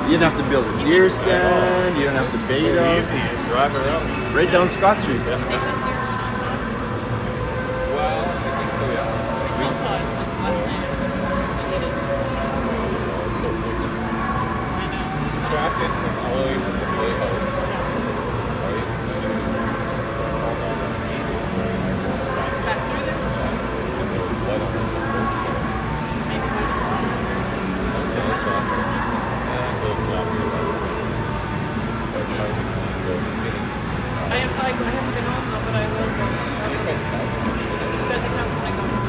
You don't have to build a deer stand. You don't have to bait them. Easy. Drive around. Right down Scott Street. Well, I think so, yeah. So big. Back in from LA from the playhouse. Right? All down the beach. Back through there? And there was blood on the first car. So it's on there. Yeah, so it's not good. But I was sitting. I haven't been home though, but I will go. I think I Said the council when I go home.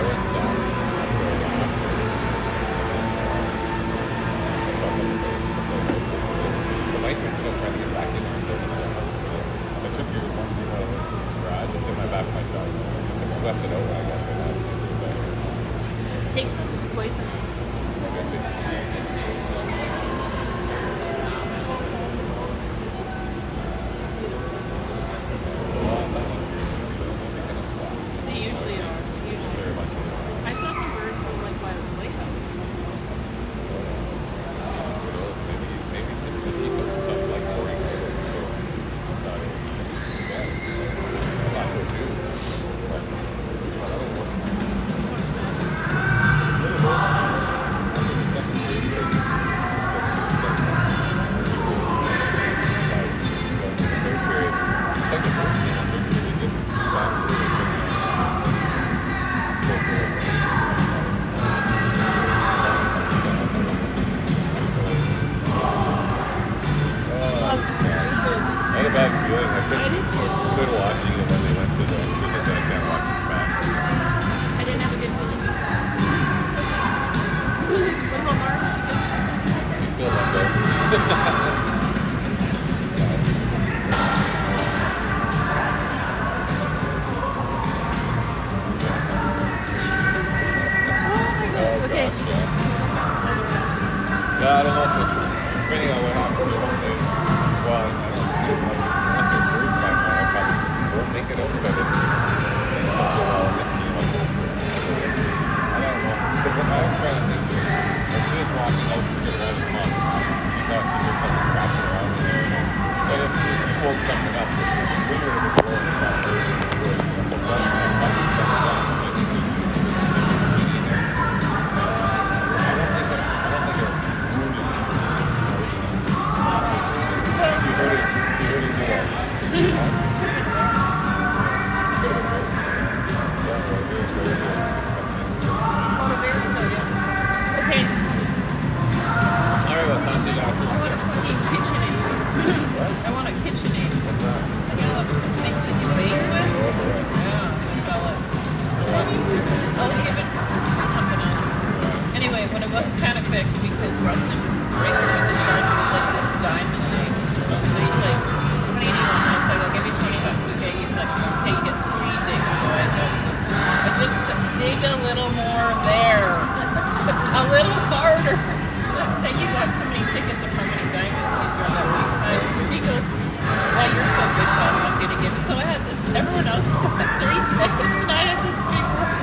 went south. The mice were still trying to get back in there and build another house. I took your one out of the garage and put my back of my truck. I swept it over. I got the last thing. Take some poison. They usually are. Usually. I saw some birds like by the lighthouse. Maybe she searches something like 40 I had a bad feeling. I couldn't watch it when they went to the because I can't watch this back. I didn't have a good feeling. What about Mark? She good? He's still left over. Okay. Yeah, I don't know if it's depending on what happens to home day. Well, I don't see much unless it's Bruce back now. I probably won't make it over, but it's things don't go well in this team. I don't know. Because when I was trying to think, when she was walking out to get around the pump, she thought she heard something crashing around in there. But if she pulled something up, we were able to go inside her and do it. I want a KitchenAid. I got some things that you bake with. Yeah, I sell it. I'll give it something else. Anyway, when it was kind of fixed because Rustin Breaker was in charge, it was like this diamond thing. So he's like, what do you need on this? I go, give me $20, okay? He's like, okay, you get 3 digs. So I just dig a little more there. A little harder. And you got so many tickets of how many diamonds you draw that week. He goes, well, you're so good, Tom, I'm going to give you. So I had this, everyone else got 3 tickets, and I had this big one.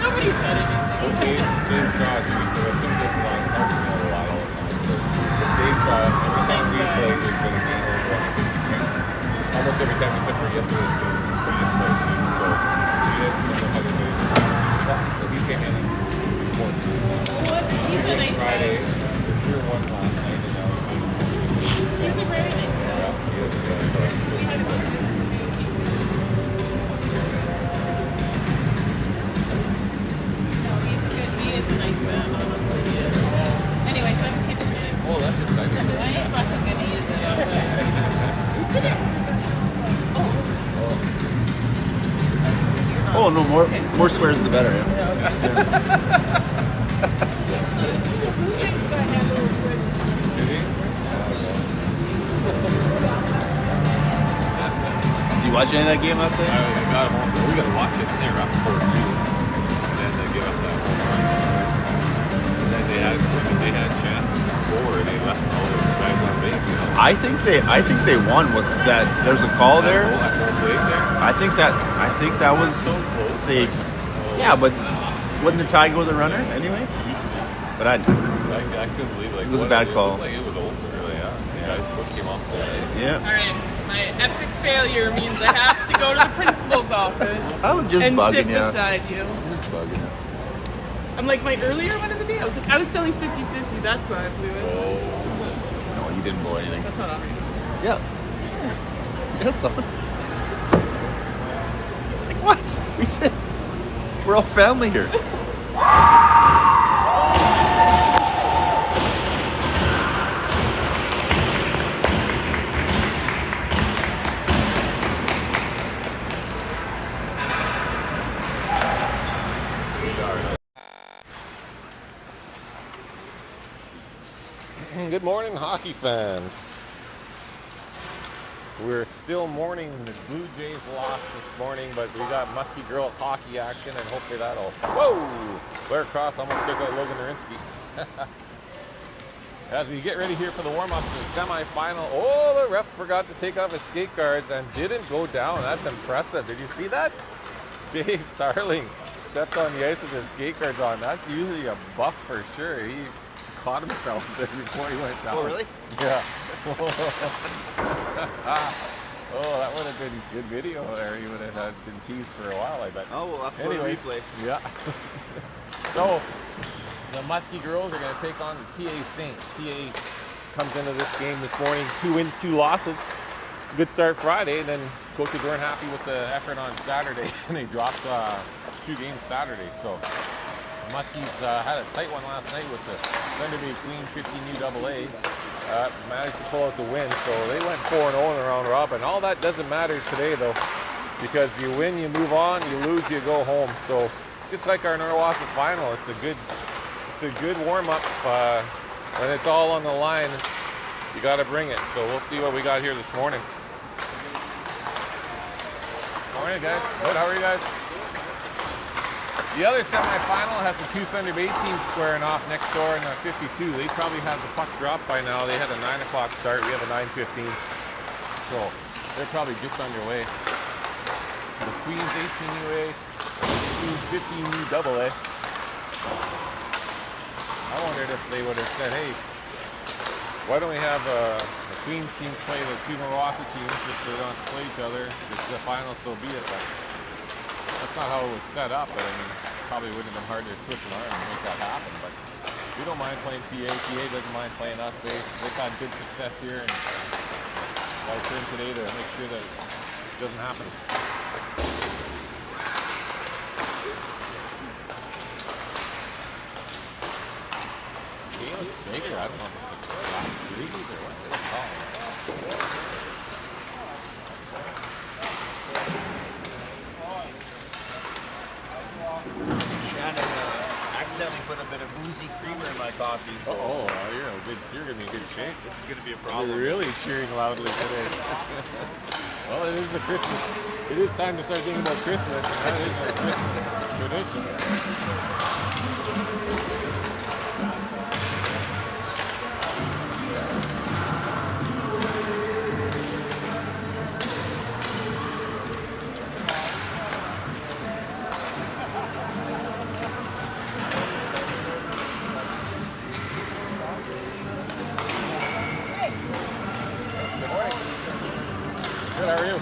Nobody said anything. Okay, James Shaw, to be fair, I think this line helps me out a lot all the time. Because Dave Shaw, every time we play, is going to gain over 152. Almost every time, except for yesterday, it's going to be in play too. So he doesn't know how to do it. So he came in and supported me. He's a nice Friday, guy. for sure won last night, and now He's a very nice guy. yeah, he is, so We had a good No, he is a nice man, honestly. Yeah. Anyway, so I have a KitchenAid. oh, that's exciting. I ain't fucking gonna use it. Oh no, more swears the better. Yeah. Did you watch any of that game last night? I got him on, so we got to watch this, and they were up 4-2. And then they give up that home run. And then they had chances to score, and they left all those guys on base. You know? I think they won with that. There's a call there. That whole play there. I think that was So close. safe. Yeah, but Wouldn't the tie go the runner anyway? But I couldn't believe it was a bad call. Like it was over. Really, yeah. His foot came off the leg. Yeah. All right, my epic failure means I have to go to the principal's office I was just and bugging sit you. beside you. Just bugging you. I'm like my earlier one of the day. I was selling 50-50. That's why I blew it. Oh. No, you didn't blow anything. That's not on me. Yeah. That's on. Like what? We said we're all family here. Good morning, hockey fans. We're still mourning the Blue Jays loss this morning, but we got Muskie girls hockey action, and hopefully that'll... Whoa! Blair Cross almost took out Logan Narinsky. As we get ready here for the warm-ups in the semifinal, oh, the ref forgot to take off his skate guards and didn't go down. That's impressive. Did you see that? Dave Starling stepped on the ice with his skate guards on. That's usually a buff for sure. He caught himself there before he went down. Oh, really? Yeah. Oh, that would have been good video there. He would have been teased for a while, I bet. Oh, we'll have to go to the replay. Yeah. So, the Muskie girls are going to take on the TA Saints. TA comes into this game this morning, 2 wins, 2 losses. Good start Friday, and then coaches weren't happy with the effort on Saturday, and they dropped 2 games Saturday. So, the Muskies had a tight one last night with the Thunder Bay Queen 15U AA. Managed to pull out the win, so they went 4-0 in the round robin. All that doesn't matter today, though, because you win, you move on, you lose, you go home. So just like our Norwalk final, it's a good warm-up. When it's all on the line, you got to bring it. So we'll see what we got here this morning. Morning, guys. Good. How are you guys? The other semifinal has the 2 Thunder Bay teams squaring off next door in the 52. They probably have the puck dropped by now. They had a 9 o'clock start. We have a 9:15. So they're probably just underway. The Queens 18UA and the Queens 15U AA. I wondered if they would have said, hey, why don't we have the Queens teams play the 2 Milwaukee teams just so they don't have to play each other. It's the final, so be it. But that's not how it was set up, but I mean, probably would have been hard to twist an arm and make that happen. But we don't mind playing TA. TA doesn't mind playing us. They've had good success here, and got a turn today to make sure that it doesn't happen. TA looks bigger. I don't know if it's like black jerseys or what they call it. Shannon accidentally put a bit of boozy creamer in my coffee, so You're gonna be in good shape. this is going to be a You're problem. really cheering loudly today. Well, it is a Christmas. It is time to start thinking about Christmas, and that is a Christmas tradition. Good morning. Good, how are you?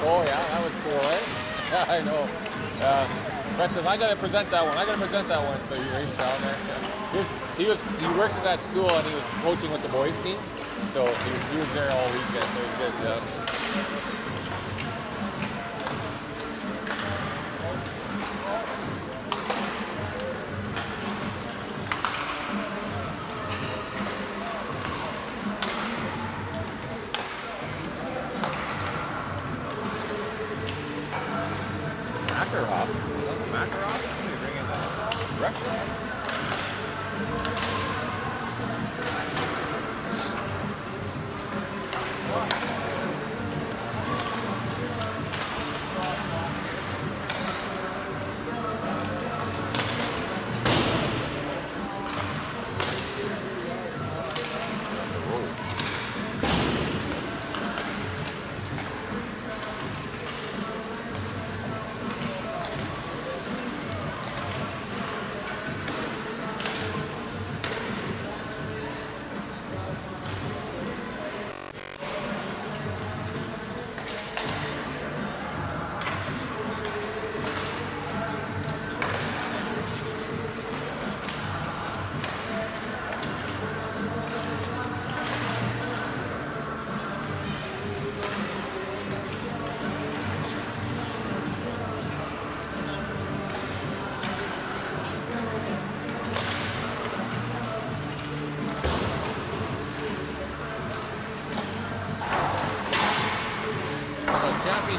Oh yeah, that was cool, eh? Yeah, I know. Brett says, I gotta present that one. So he raced down there. Yeah. He works at that school and he was coaching with the boys team. So he was there all weekend, so it was good. Yeah. Makarov. Makarov? What are you bringing that? Russian?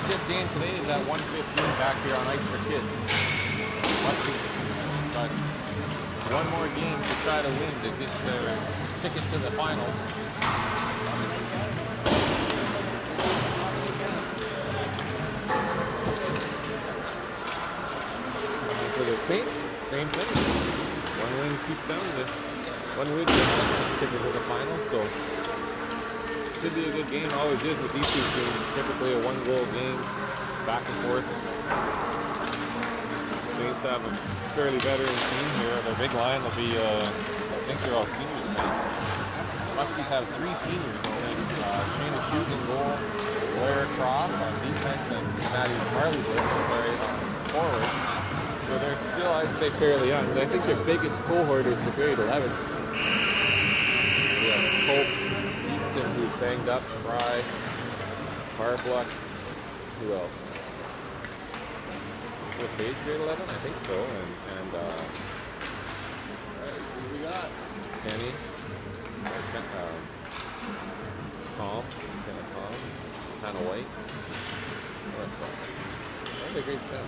championship game today is at 1:15 back here on Ice for Kids. Muskie got one more game to try to win to get their ticket to the finals. For the Saints, same thing. One win keeps them one win gets them ticket to the finals. So should be a good game. Always is with these two teams. Typically a one-goal game, back and forth. Saints have a fairly veteran team here. Their big line will be, I think they're all seniors now. Muskies have 3 seniors only. Shayna Shute in goal, Laura Cross on defense, and Maddie Marley Bliss on forward. So they're still, I'd say, fairly young. I think their biggest cohort is the grade 11s. We have Pope, Easton, who's banged up, Fry, Harbluck, who else? Is it Page grade 11? I think so. And alright, let's see what we got. Kenny, Tom, Hannah White. What's that? Oh, they're grade 10.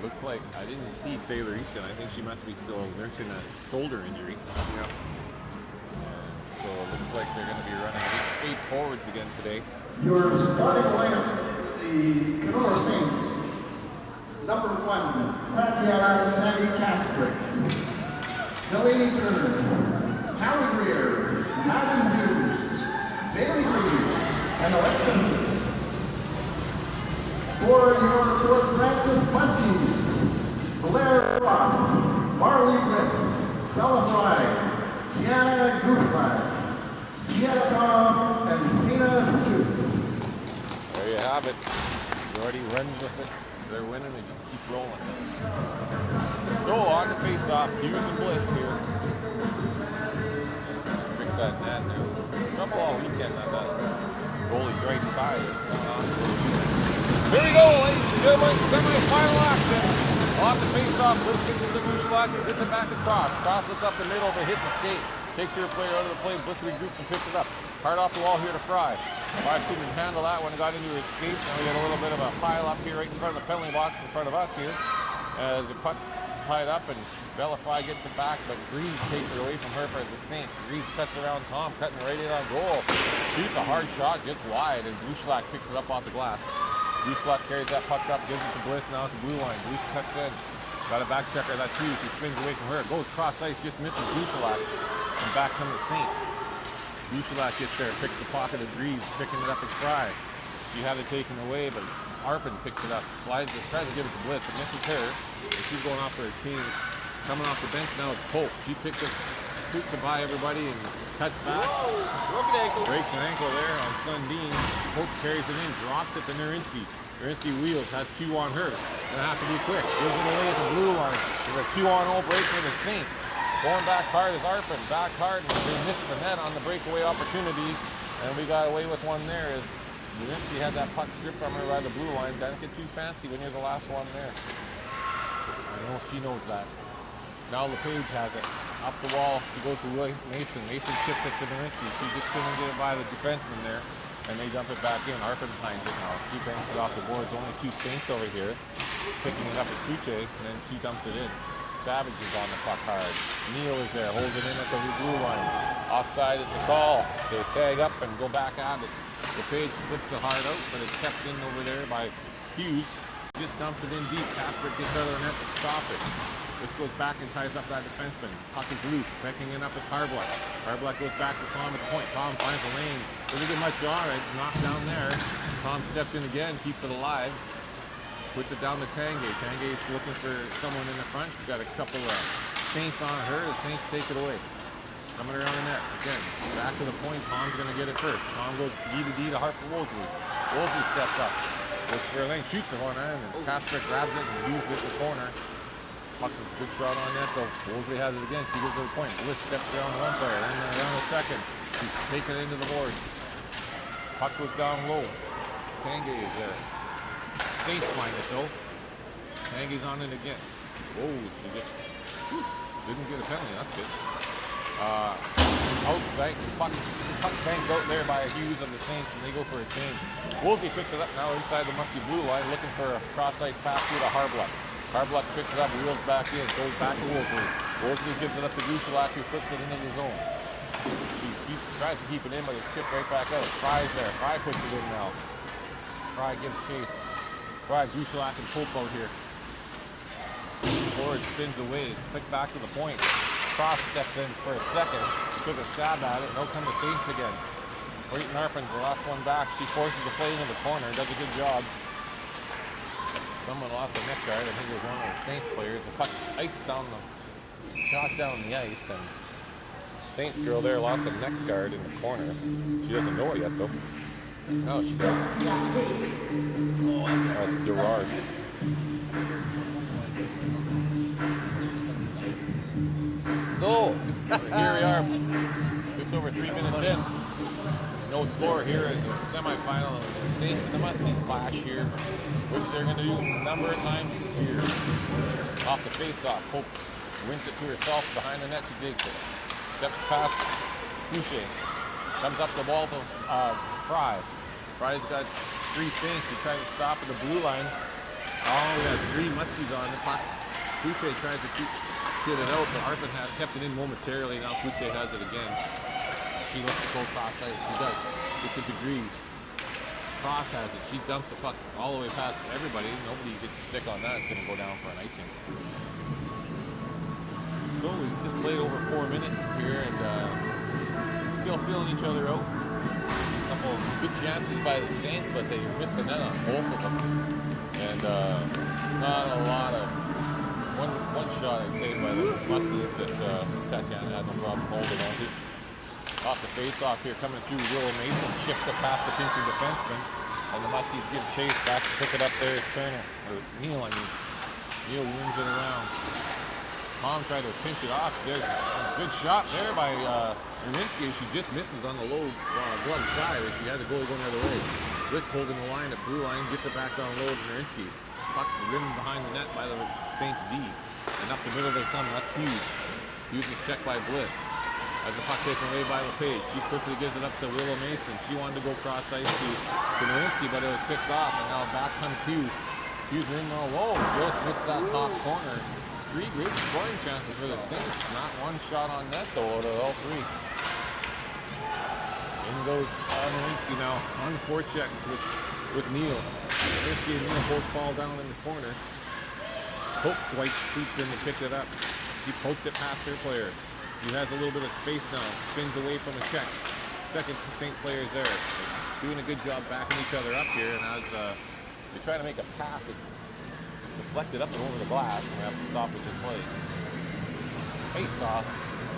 Looks like I didn't see Sailor Easton. I think she must be still nursing a shoulder injury. Yeah. So it looks like they're going to be running 8 forwards again today. Your starting lineup for the Kenora Saints. Number 1, Tatiana Sandy Kastrick. Delaney Turner. Hallie Greer. Madden Hughes. Bailey Reeves. And Alexa Hughes. For your Fort Francis Muskies, Blair Ross, Marley Bliss, Bella Fry, Gianna Gutblatt, Sienna Tom, and Nina Shute. There you have it. Jordy runs with it. They're winning. They just keep rolling. So on the face-off, Hughes and Bliss here. Fix that net. There was trouble all weekend on that goalie's right side. Here we go, ladies and gentlemen, semi-final action. Off the face-off, Bliss gets into the Bushlock and gets it back across. Cross looks up the middle, but hits a skate. Takes her player out of the play, Bliss regroups and picks it up. Hard off the wall here to Fry. Fry couldn't handle that when it got into his skates. Now we got a little bit of a pile up here right in front of the penalty box in front of us here. As the puck's tied up and Bella Fry gets it back, but Greaves takes it away from her for the Saints. Greaves cuts around Tom, cutting right in on goal. Shoots a hard shot just wide, and Bushlock picks it up off the glass. Bushlock carries that puck up, gives it to Bliss, now at the blue line. Bliss cuts in. Got a back checker, that's Hughes. She spins away from her. Goes cross ice, just misses Bushlock. And back come the Saints. Bushlock gets there, picks the pocket of Greaves, picking it up as Fry. She had it taken away, but Arpin picks it up, slides it, tries to give it to Bliss. It misses her. And she's going off for her team. Coming off the bench now is Pope. She picks it, scoops it by everybody and cuts back. Broken ankle. Breaks an ankle there on Sundin. Pope carries it in, drops it to Nurinsky. Nurinsky wheels, has 2 on her. Gonna have to be quick. Gives it away at the blue line. There's a 2-on-0 break for the Saints. Going back hard is Arpin. Back hard, and they missed the net on the breakaway opportunity. And we got away with one there as Nurinsky had that puck stripped from her by the blue line. Don't get too fancy when you're the last one there. I know she knows that. Now LePage has it. Up the wall, she goes to Mason. Mason chips it to Nurinsky. She just couldn't get it by the defenseman there. And they dump it back in. Arpin finds it now. She banks it off the boards. Only 2 Saints over here. Picking it up at Suche, and then she dumps it in. Savage is on the puck hard. Neal is there, holds it in at the blue line. Offside is the call. They tag up and go back at it. LePage flips the hard out, but it's kept in over there by Hughes. Just dumps it in deep. Casper gets out of the net to stop it. This goes back and ties up that defenseman. Puck is loose. Pecking it up is Harbluck. Harbluck goes back to Tom at the point. Tom finds a lane. Doesn't get much on it. Knocked down there. Tom steps in again, keeps it alive. Puts it down to Tanguay. Tanguay's looking for someone in the front. She's got a couple of Saints on her. The Saints take it away. Coming around the net. Again, back to the point. Tom's going to get it first. Tom goes D to Harper Wolseley. Wolseley steps up. Looks for a lane. Shoots the one end. And Kasper grabs it and uses it in the corner. Good shot on net though. Wolseley has it again. She goes to the point. Bliss steps down one player. Then around the second. She's taking it into the boards. Puck goes down low. Tanguay is there. Saints find it though. Maggie's on it again. Whoa, she just didn't get a penalty. That's good. Out bank, puck's banked out there by Hughes of the Saints, and they go for a change. Woolsey picks it up now inside the Muskie blue line, looking for a cross-ice pass through to Harbluck. Harbluck picks it up, wheels back in, goes back to Woolsey. Woolsey gives it up to Gushalak, who flips it into the zone. She tries to keep it in, but it's chipped right back out. Fry's there. Fry puts it in now. Fry gives chase. Fry, Gushalak, and Pope out here. Forward spins away. It's flicked back to the point. Cross steps in for a second. Took a stab at it. Now come the Saints again. Clayton Arpin's the last one back. She forces the play into the corner. Does a good job. Someone lost a neck guard. I think it was one of the Saints players. The puck iced down shot down the ice, and Saints girl there lost a neck guard in the corner. She doesn't know it yet though. No, she does. That's Gerard. So, here we are, just over 3 minutes in. No score here in the semifinal of the Saints and the Muskies clash here, which they're going to do a number of times this year. Off the face-off, Pope wins it to herself behind the net. She digs it. Steps past Fouché. Comes up the ball to Fry. Fry's got 3 Saints. He tries to stop at the blue line. Oh, we got 3 Muskies on the clock. Fouché tries to get it out, but Arpin kept it in momentarily. Now Fouché has it again. She lets it go cross ice. She does. It's a degrees. Cross has it. She dumps the puck all the way past everybody. Nobody gets a stick on that. It's going to go down for an icing. So we've just played over 4 minutes here and still feeling each other out. A couple of good chances by the Saints, but they missed the net on both of them. And not a lot of one shot I'd say by the Muskies that Tatiana had no problem holding on to. Off the face-off here, coming through Willow Mason, chips it past the pinching defenseman, and the Muskies give chase back to pick it up there is Turner, or Neil, I mean. Neil wins it around. Tom tried to pinch it off. There's a good shot there by Nowinski. She just misses on the low glove side. She had the goalie going the other way. Bliss holding the line at blue line, gets it back down low to Nowinski. Puck's ridden behind the net by the Saints D. And up the middle they come, that's Hughes. Hughes is checked by Bliss. As the puck taken away by LePage, she quickly gives it up to Willow Mason. She wanted to go cross ice to Nowinski, but it was picked off, and now back comes Hughes. Hughes in there, whoa, just missed that top corner. 3 great scoring chances for the Saints. Not one shot on net though out of all 3. In goes Nowinski now on the forecheck with Neal. Nowinski and Neal both fall down in the corner. Pope swipes, shoots in to pick it up. She pokes it past her player. She has a little bit of space now, spins away from the check. Second Saint player is there. They're doing a good job backing each other up here, and as they try to make a pass, it's deflected up and over the glass, and they have to stop with their play. Face off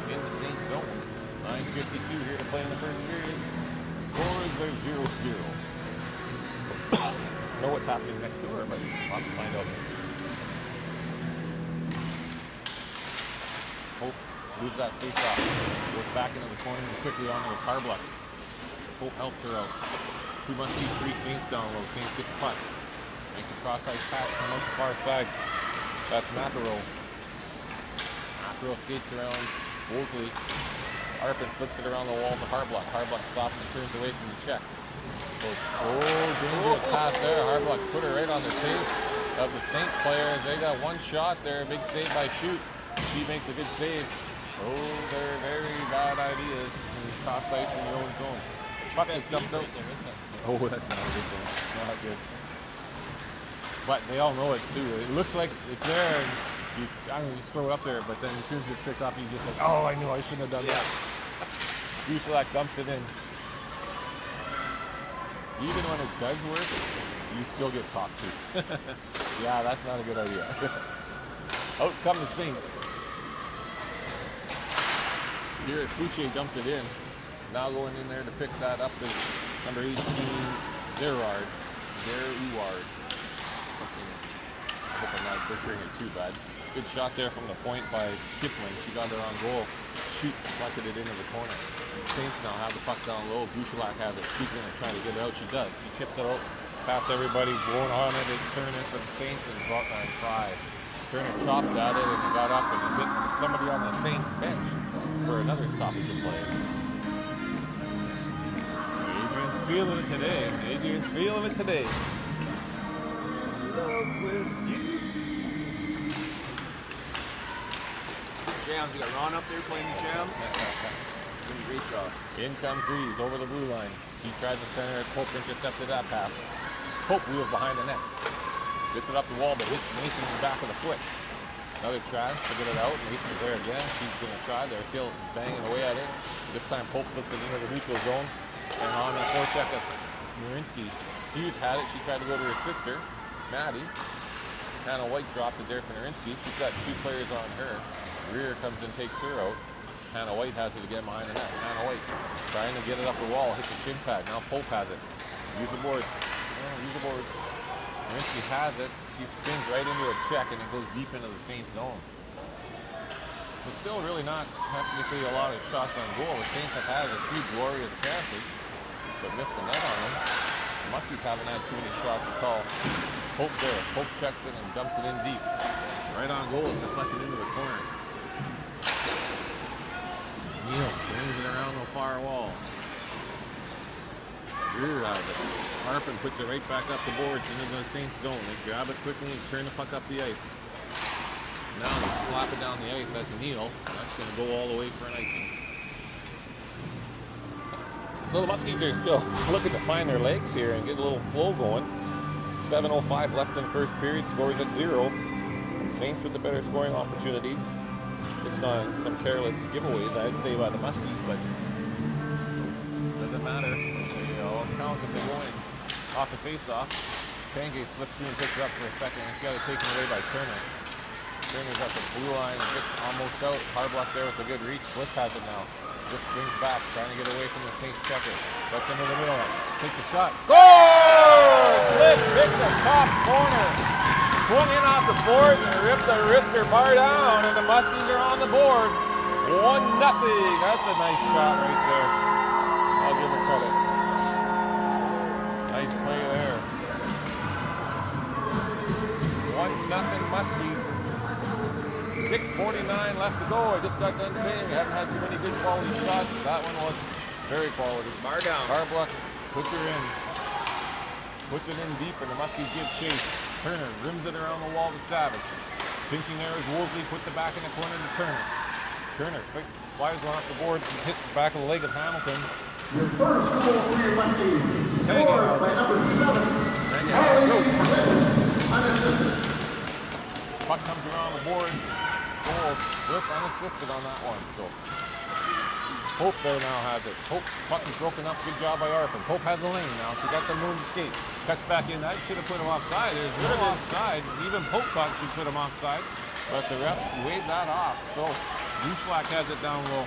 in the Saint zone. 9:52 here to play in the first period. Scores are 0-0. Know what's happening next door, but I'll have to find out. Hope loses that face off. Goes back into the corner and quickly onto his Harbluck. Hope helps her out. 2 Muskies, 3 Saints down low. Saints get the puck. Make the cross ice pass, come out the far side. That's McEnroe. McEnroe skates around Woolsey. Arpin flips it around the wall to Harbluck. Harbluck stops and turns away from the check. Dangerous pass there. Harbluck put her right on the tape of the Saint players. They got one shot there. Big save by Shoot. She makes a good save. Oh, they're very bad ideas. Cross ice in your own zone. Puck is dumped out. Oh, that's not a good thing. Not good. But they all know it too. It looks like it's there, and you, I don't know, just throw it up there. But then as soon as it's picked off, you just like, oh, I knew I shouldn't have done that. Gushalak dumps it in. Even when it does work, you still get talked to. Yeah, that's not a good idea. Out come the Saints. Here as Fouché dumps it in. Now going in there to pick that up is number 18, Gerard. Gerard. I hope I'm not butchering it too bad. Good shot there from the point by Kipling. She got it on goal. Shoot, deflected it into the corner. The Saints now have the puck down low. Gushalak has it. She's going to try to get it out. She does. She chips it out Past everybody, going on it is Turner for the Saints and Fry. Turner chopped at it and he got up and he hit somebody on the Saints bench for another stoppage of play. Adrian's feeling it today. Adrian's feeling it today. Love with you. Jams, you got Ron up there playing the jams. Doing a great job. In comes Greaves over the blue line. He tries to center it. Pope intercepted that pass. Pope wheels behind the net. Gets it up the wall, but hits Mason in the back of the foot. Another chance to get it out. Mason's there again. She's going to try. They're still banging away at it. This time Pope flips it into the neutral zone. And on the forecheck, that's Marinsky. Hughes had it. She tried to go to her sister, Maddie. Hannah White dropped it there for Narinsky. She's got two players on her. Rear comes and takes her out. Hannah White has it again behind the net. Hannah White trying to get it up the wall. Hits the shin pad. Now Pope has it. Use the boards. Use the boards. Narinsky has it. She spins right into a check and it goes deep into the Saints zone. But still really not technically a lot of shots on goal. The Saints have had a few glorious chances, but missed the net on them. The Muskies haven't had too many shots at all. Pope there. Pope checks it and dumps it in deep. Right on goal. It's deflected into the corner. Neal swings it around the far wall. Greer has it. Harpin puts it right back up the boards into the Saints zone. They grab it quickly and turn the puck up the ice. Now they slap it down the ice. That's Neal. That's going to go all the way for an icing. So the Muskies are still looking to find their legs here and get a little flow going. 7:05 left in the first period. Scores at 0. Saints with the better scoring opportunities. Just on some careless giveaways, I'd say, by the Muskies, but doesn't matter. They all count if they go in. Off the face-off, Tanguay slips through and picks it up for a second, and she got it taken away by Turner. Turner's at the blue line and gets almost out. Harblock there with a good reach. Bliss has it now. Bliss swings back, trying to get away from the Saints checker. Gets into the middle. Takes a shot. Scores! Bliss picks the top corner. Swung in off the boards and ripped the wrister bar down, and the Muskies are on the board. 1-0. That's a nice shot right there. I'll give her credit. Nice play there. 1-0 Muskies. 6:49 left to go. I just got done saying we haven't had too many good quality shots. That one was very quality. Bar down. Harbluck puts her in. Puts it in deep, and the Muskies give chase. Turner rims it around the wall to Savage. Pinching there is Woolsey, puts it back in the corner to Turner. Turner flies one off the boards and hit the back of the leg of Hamilton. Your first goal for your Muskies, scored by number 7, unassisted. Puck comes around the boards. Goal. Bliss unassisted on that one. So Pope there now has it. Pope, puck is broken up. Good job by Arpin. Pope has a lane now. She got some room to skate. Cuts back in. That should have put him offside. There's no offside. Even Pope thought she put him offside, but the ref waved that off. So Duschlak has it down low.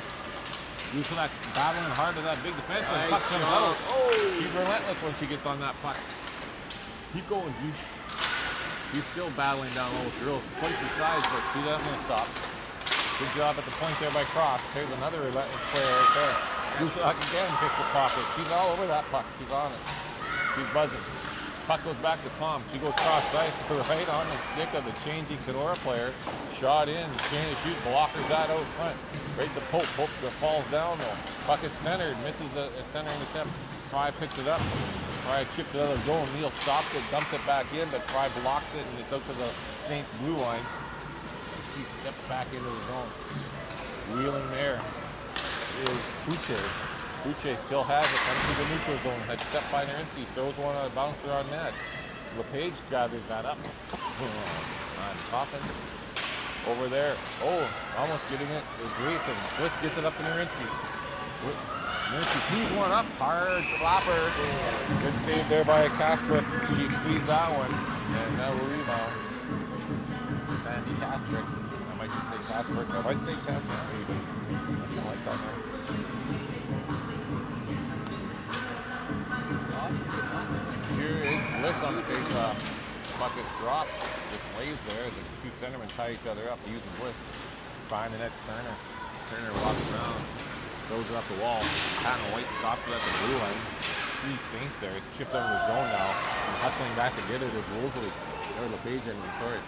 Duschlak's battling hard to that big defense. When the puck comes out, she's relentless when she gets on that puck. Keep going, Dusch. She's still battling down low with girls twice her size, but she doesn't want to stop. Good job at the point there by Cross. There's another relentless player right there. Duschlak again picks a pocket. She's all over that puck. She's on it. She's buzzing. Puck goes back to Tom. She goes cross ice, right on the stick of the changing Kenora player. Shot in, chain to shoot, blockers that out front. Right to Pope. Pope falls down though. Puck is centered, misses a centering attempt. Fry picks it up. Fry chips it out of the zone. Neal stops it, dumps it back in, but Fry blocks it, and it's out to the Saints blue line. She steps back into the zone. Wheeling there is Fouché. Fouché still has it, comes to the neutral zone. Had stepped by Narinsky, throws one on a bouncer on net. LePage gathers that up. On Coffin. Over there. Oh, almost getting it is Grayson. Bliss gets it up to Narinsky. Narinsky tees one up. Hard slapper. Good save there by Casper. She squeezed that one. And now we'll rebound. Sandy Casper. I might just say Casper. I might say Tampa. Maybe. I like that one. Here is Bliss on the face-off. Puck is dropped. Just lays there. The two centermen tie each other up using Bliss. Behind the net's Turner. Turner walks around. Throws it up the wall. Hannah White stops it at the blue line. three Saints there. It's chipped out of the zone now. And hustling back to get it is Rosalie. Or LePage, I mean, sorry.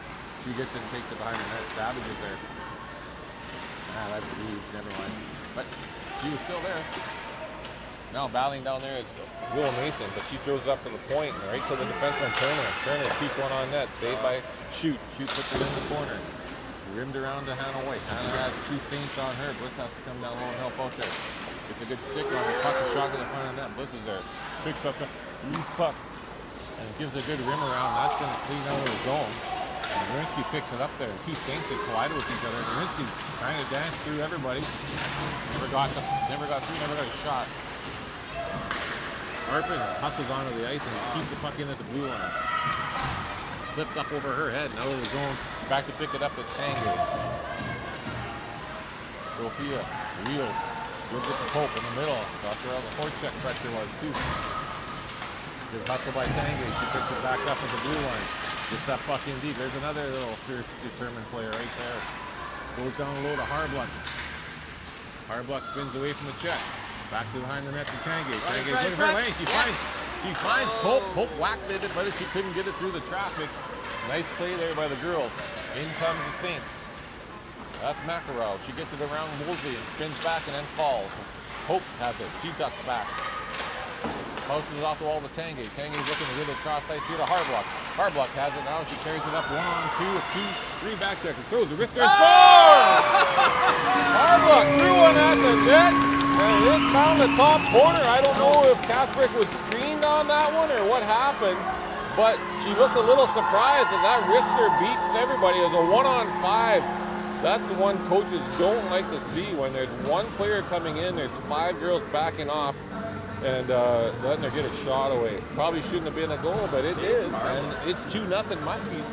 She gets it and takes it behind the net. Savage is there. Ah, that's Reeves, never mind. But she was still there. Now battling down there is Will Mason, but she throws it up to the point, right to the defenseman Turner. Turner shoots one on net, saved by Shoot. Shoot puts it in the corner. It's rimmed around to Hannah White. Hannah has two Saints on her. Bliss has to come down low and help out there. It's a good stick on her. Puck is shot to the front of the net. Bliss is there. Picks up a loose puck and gives a good rim around. That's going to clean out of the zone. And Marinsky picks it up there. Two Saints that collided with each other. Marinsky trying to dance through everybody. Never got through, never got a shot. Harpin hustles onto the ice and keeps the puck in at the blue line. It's flipped up over her head and out of the zone. Back to pick it up is Tanguay. Sophia wheels, gives it to Pope in the middle. That's where all the forecheck pressure was too. Good hustle by Tanguay. She picks it back up at the blue line. Gets that puck in deep. There's another little fierce, determined player right there. Goes down low to Harbluck. Harbluck spins away from the check. Back to behind the net to Tanguay. Tanguay's looking for a lane. She finds Pope. Pope whacked it, but she couldn't get it through the traffic. Nice play there by the girls. In comes the Saints. That's McElroy. She gets it around Woolsey and spins back and then falls. Pope has it. She ducks back. Bounces it off the wall to Tanguay. Tanguay's looking to get it across ice here to Harbluck. Harbluck has it now. She carries it up 1, 2, 3 back checkers. Throws a wrister and scores! Harbluck threw one at the net. And it found the top corner. I don't know if Kasparek was screened on that one or what happened, but she looked a little surprised as that wrister beats everybody. It was a 1-on-5. That's the one coaches don't like to see when there's one player coming in, there's 5 girls backing off and letting her get a shot away. Probably shouldn't have been a goal, but it is. And it's 2-0 Muskies.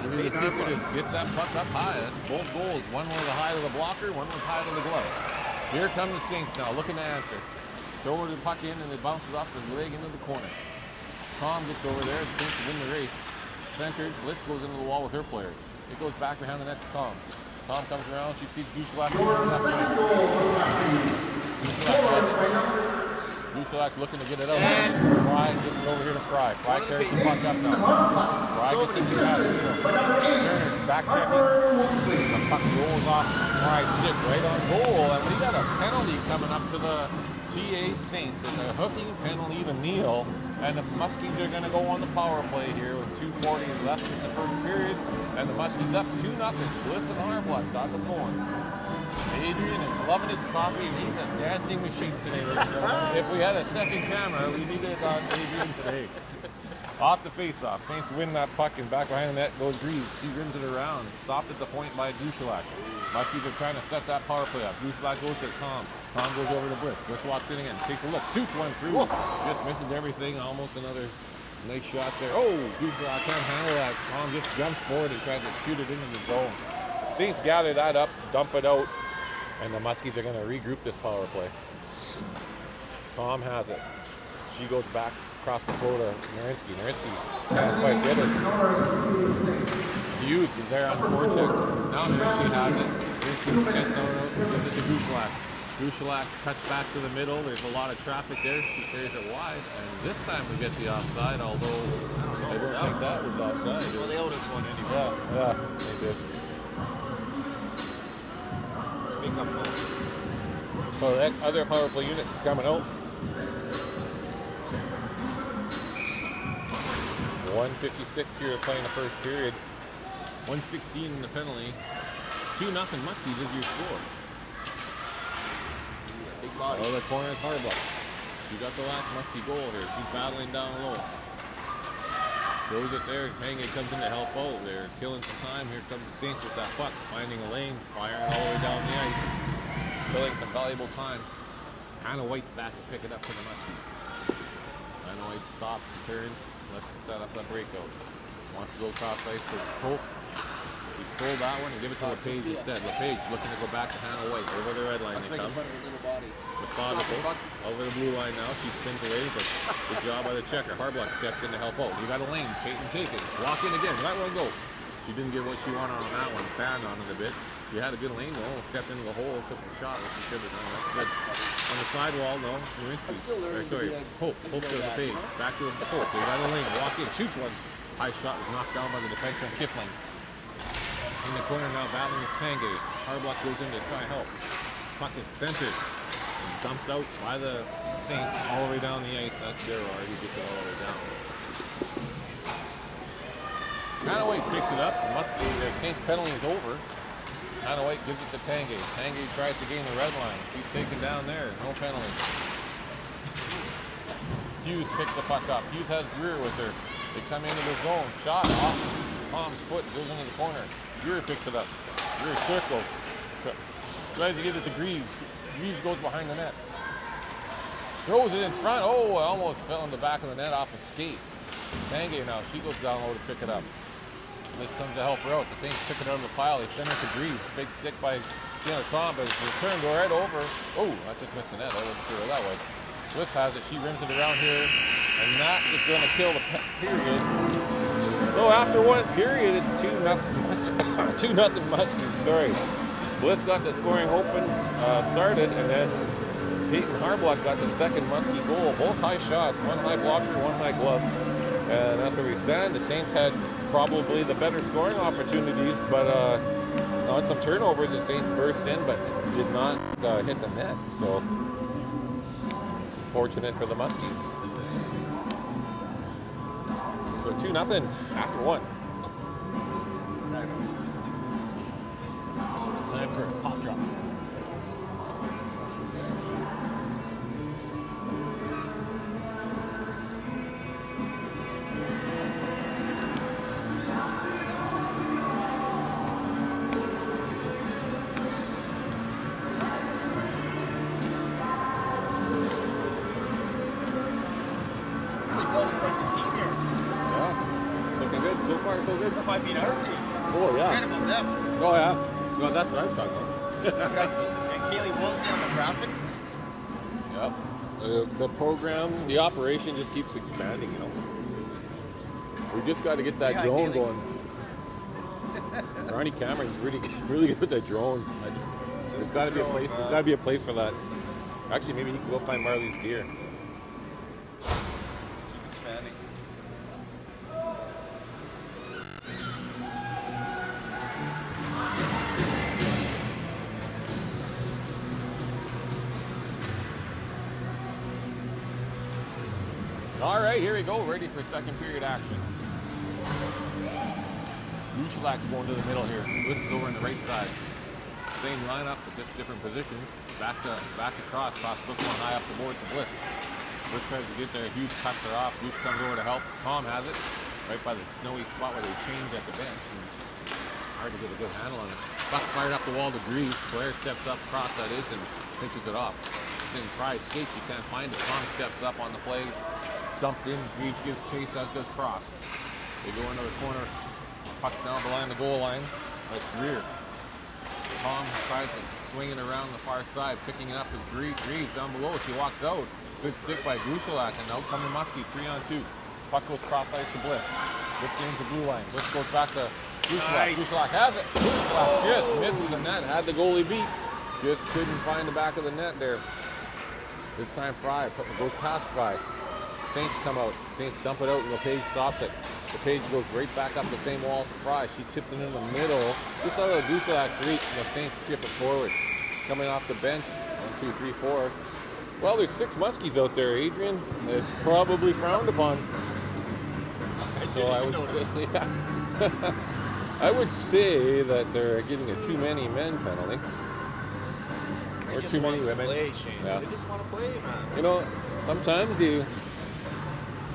The secret is get that puck up high. Both goals. One was high to the blocker, one was high to the glove. Here come the Saints now, looking to answer. Throw the puck in and it bounces off the leg into the corner. Tom gets over there, the Saints win the race. Centered, Bliss goes into the wall with her player. It goes back behind the net to Tom. Tom comes around, she sees Gushelak. Gushelak's looking to get it out. Fry gets it over here to Fry. Fry carries the puck up now. Fry gets it to Turner, back checking. The puck rolls off Fry's stick right on goal. And we got a penalty coming up to the TA Saints. And a hooking penalty to Neal. And the Muskies are going to go on the power play here with 2:40 left in the first period. And the Muskies up 2-0. Bliss and Harbluck got them going. Adrian is loving his coffee and he's a dancing machine today. If we had a second camera, we needed it on Adrian today. Off the face-off. Saints win that puck and back behind the net goes Greaves. She rims it around. Stopped at the point by Gushelak. Muskies are trying to set that power play up. Gushelak goes to Tom. Tom goes over to Bliss. Bliss walks in again. Takes a look. Shoots one through. Just misses everything. Almost another nice shot there. Oh, Gushelak can't handle that. Tom just jumps forward and tries to shoot it into the zone. Saints gather that up, dump it out. And the Muskies are going to regroup this power play. Tom has it. She goes back across the floor to Marinsky. Marinsky can't quite get it. Hughes is there on the forecheck. Now Marinsky has it. Marinsky steps out, gives it to Gushelak. Gushelak cuts back to the middle. There's a lot of traffic there. She carries it wide. And this time we get the offside, although I don't think that was offside. Well, they owed us one anyway. Yeah, they did. So that other power play unit is coming out. 1:56 here playing the first period. 1:16 in the penalty. 2-0 Muskies is your score. Big body. Oh, the corner is Harbluck. She got the last Muskie goal here. She's battling down low. Throws it there. Tanguay comes in to help out. They're killing some time. Here comes the Saints with that puck. Finding a lane. Firing all the way down the ice. Killing some valuable time. Hannah White's back to pick it up for the Muskies. Hannah White stops and turns. Let's set up that breakout. Wants to go across ice to Pope. She sold that one and give it to LePage instead. LePage looking to go back to Hannah White. Over the red line they come. Methodical. Over the blue line now. She spins away, but good job by the checker. Harbluck steps in to help out. You got a lane. Peyton take it. Walk in again. Let one go. She didn't get what she wanted on that one. Fanned on it a bit. She had a good lane though, stepped into the hole, took the shot, which she should have done. That's good. On the sidewall, no. Nowinski. Hope to the page. Back to the Hope. They got a lane. Walk in, shoots one. High shot was knocked down by the defenseman Kipling. In the corner now, battling is Tange. Harblock goes in to try and help. Puck is centered and dumped out by the Saints all the way down the ice. That's Gerard. He gets it all the way down. Hanaway picks it up. Muskie, the Saints penalty is over. Hanaway gives it to Tange. Tange tries to gain the red line. She's taken down there. No penalty. Hughes picks the puck up. Hughes has Greer with her. They come into the zone. Shot off Tom's foot. Goes into the corner. Greer picks it up. Greer circles. Tries to get it to Greaves. Greaves goes behind the net. Throws it in front. Oh, I almost fell in the back of the net off a skate. Tange now. She goes down low to pick it up. This comes to help her out. The Saints pick it out of the pile. They send it to Greaves. Big stick by Sienna Tom, but it's returned right over. Oh, that just missed the net. I wasn't sure where that was. Bliss has it. She rims it around here, and that is going to kill the period. So after one period, it's 2-0 Muskie. Sorry. Bliss got the scoring open, started, and then Peyton Harblock got the second Muskie goal. Both high shots, one high blocker, one high glove. And that's where we stand. The Saints had probably the better scoring opportunities, but on some turnovers, the Saints burst in, but did not hit the net. So fortunate for the Muskies. So 2-0 after one. Time for a cough drop. Oh yeah, no, that's what I was talking about. And Kaylee Wilson on the graphics. Yep. The program, the operation just keeps expanding. You know, we just got to get that drone going. Ronnie Cameron's really good with that drone. There's got to be a place. There's got to be a place for that. Actually, maybe he can go find Marley's gear. Just keep expanding. All right, here we go. Ready for second period action. Rushalak's going to the middle here. Bliss is over on the right side. Same lineup, but just different positions. Back across. Cross looks one high up the boards to Bliss. Bliss tries to get there. Hughes cuts her off. Hughes comes over to help. Tom has it right by the snowy spot where they change at the bench. And hard to get a good handle on it. Buck's fired up the wall to Greaves. Blair steps up across that is and pinches it off. Then Fry skates. You can't find it. Tom steps up on the play. Dumped in. Greaves gives chase, as does Cross. They go into the corner. Puck down behind the goal line. That's Greer. Tom tries to swing it around the far side. Picking it up is Greaves down below. She walks out. Good stick by Grushalak. And out come the Muskie. 3-on-2. Puck goes cross ice to Bliss. Bliss gains the blue line. Bliss goes back to Grushalak. Nice. Grushalak has it. Grushalak just misses the net. Had the goalie beat. Just couldn't find the back of the net there. This time Fry goes past Fry. Saints come out. Saints dump it out and LePage stops it. LePage goes right back up the same wall to Fry. She tips it in the middle. Just out of Grushalak's reach, and the Saints chip it forward. Coming off the bench, 1, 2, 3, 4. Well, there's 6 Muskies out there, Adrian. It's probably frowned upon. So I would say, I would say that they're getting a too many men penalty. Or too many women. Play, Shane. Yeah. They just want to play, man. You know, sometimes you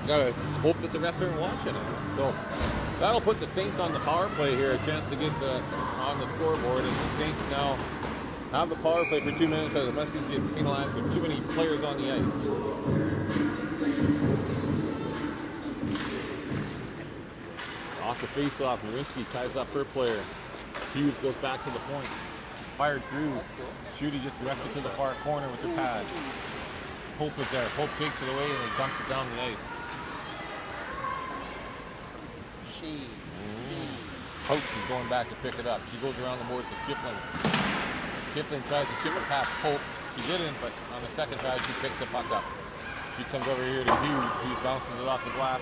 gotta hope that the refs aren't watching us. So that'll put the Saints on the power play here, a chance to get on the scoreboard. And the Saints now have the power play for 2 minutes as the Muskies get penalized with too many players on the ice. Off the face-off, Nowinski ties up her player. Hughes goes back to the point. It's fired through. Shooty just directs it to the far corner with the pad. Pope is there. Pope takes it away and he dumps it down the ice. Coates is going back to pick it up. She goes around the boards to Kipling. Kipling tries to chip it past Pope. She didn't, but on the second try, she picks the puck up. She comes over here to Hughes. Hughes bounces it off the glass.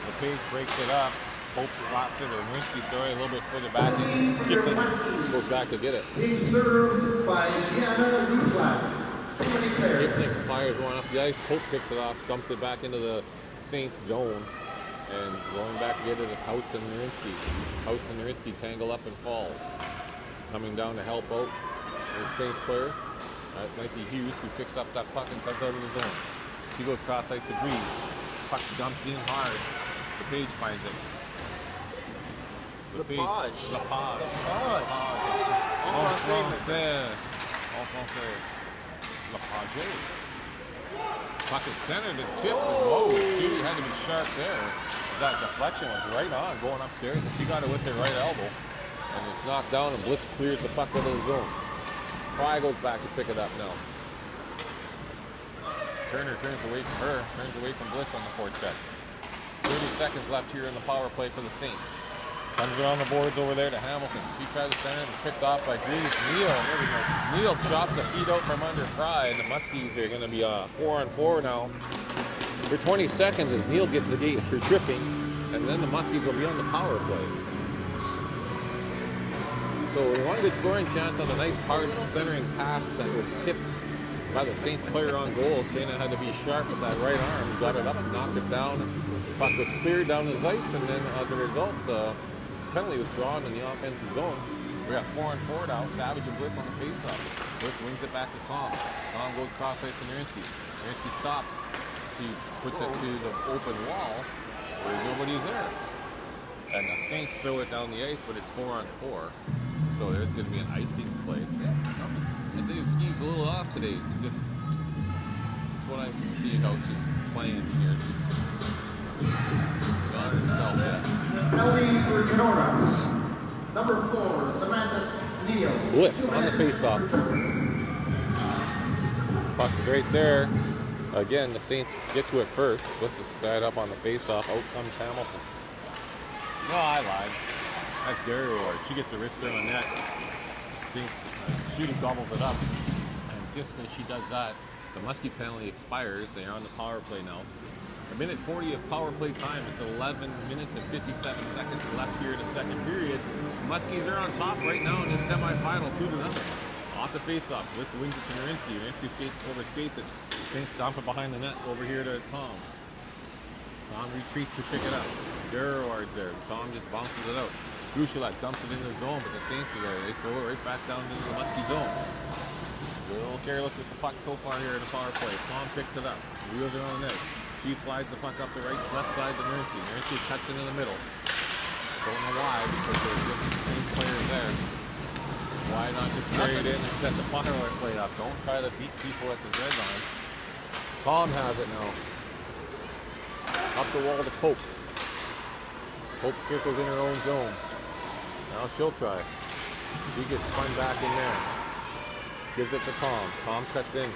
LePage breaks it up. Pope slaps it, or Muskie, sorry, a little bit further back. And Kipling goes back to get it. Being served by Gianna Luschlag. Kipling fires one up the ice. Pope picks it off, dumps it back into the Saints zone. And going back to get it is Houts and Narinsky. Houts and Narinsky tangle up and fall. Coming down to help out the Saints player. That might be Hughes, who picks up that puck and comes out of the zone. She goes cross ice to Breeze. Puck's dumped in hard. LePage finds it. Lepage. Lepage. En français. Lepage. Puck is centered and tipped. Whoa, she had to be sharp there. That deflection was right on, going upstairs, and she got it with her right elbow. And it's knocked down, and Bliss clears the puck out of the zone. Fry goes back to pick it up now. Turner turns away from her, turns away from Bliss on the forecheck. 30 seconds left here in the power play for the Saints. Comes around the boards over there to Hamilton. She tries to center it, it's picked off by Greaves. Neal chops the feet out from under Fry, and the Muskies are going to be 4-on-4 now. For 20 seconds as Neal gets the gate for tripping, and then the Muskies will be on the power play. So one good scoring chance on a nice hard centering pass that was tipped by the Saints player on goal. Shayna had to be sharp with that right arm. He got it up, knocked it down. The puck was cleared down his ice, and then as a result, the penalty was drawn in the offensive zone. We got 4-on-4 now. Savage and Bliss on the faceoff. Bliss wings it back to Tom. Tom goes cross ice to Narinsky. Narinsky stops. She puts it to the open wall. There's nobody there. And the Saints throw it down the ice, but it's 4-on-4. So there's going to be an icing play. I think Ski's a little off today. That's what I can see how she's playing here. She's got herself yet. Penalty for Kenora. Number 4, Samantha Neal. Bliss on the faceoff. Puck is right there. Again, the Saints get to it first. Bliss is tied up on the faceoff. Out comes Hamilton. No, I lied. That's Gary Ward. She gets the wrister on the net. See, Shooting gobbles it up. And just as she does that, the Muskie penalty expires. They are on the power play now. A minute 40 of power play time. It's 11 minutes and 57 seconds left here in the second period. The Muskies are on top right now in this semifinal, 2-0. Off the faceoff. Bliss wings it to Narinsky. Narinsky overskates it. Saints dump it behind the net over here to Tom. Tom retreats to pick it up. Gerard's there. Tom just bounces it out. Gushilak dumps it in the zone, but the Saints are there. They throw it right back down into the Muskie zone. A little careless with the puck so far here in the power play. Tom picks it up. Wheels it on the net. She slides the puck up the left side to Narinsky. Narinsky cuts it in the middle. Don't know why, because there's just the Saints players there. Why not just carry it in and set the power play up? Don't try to beat people at the red line. Tom has it now. Up the wall to Pope. Pope circles in her own zone. Now she'll try. She gets spun back in there. Gives it to Tom. Tom cuts in.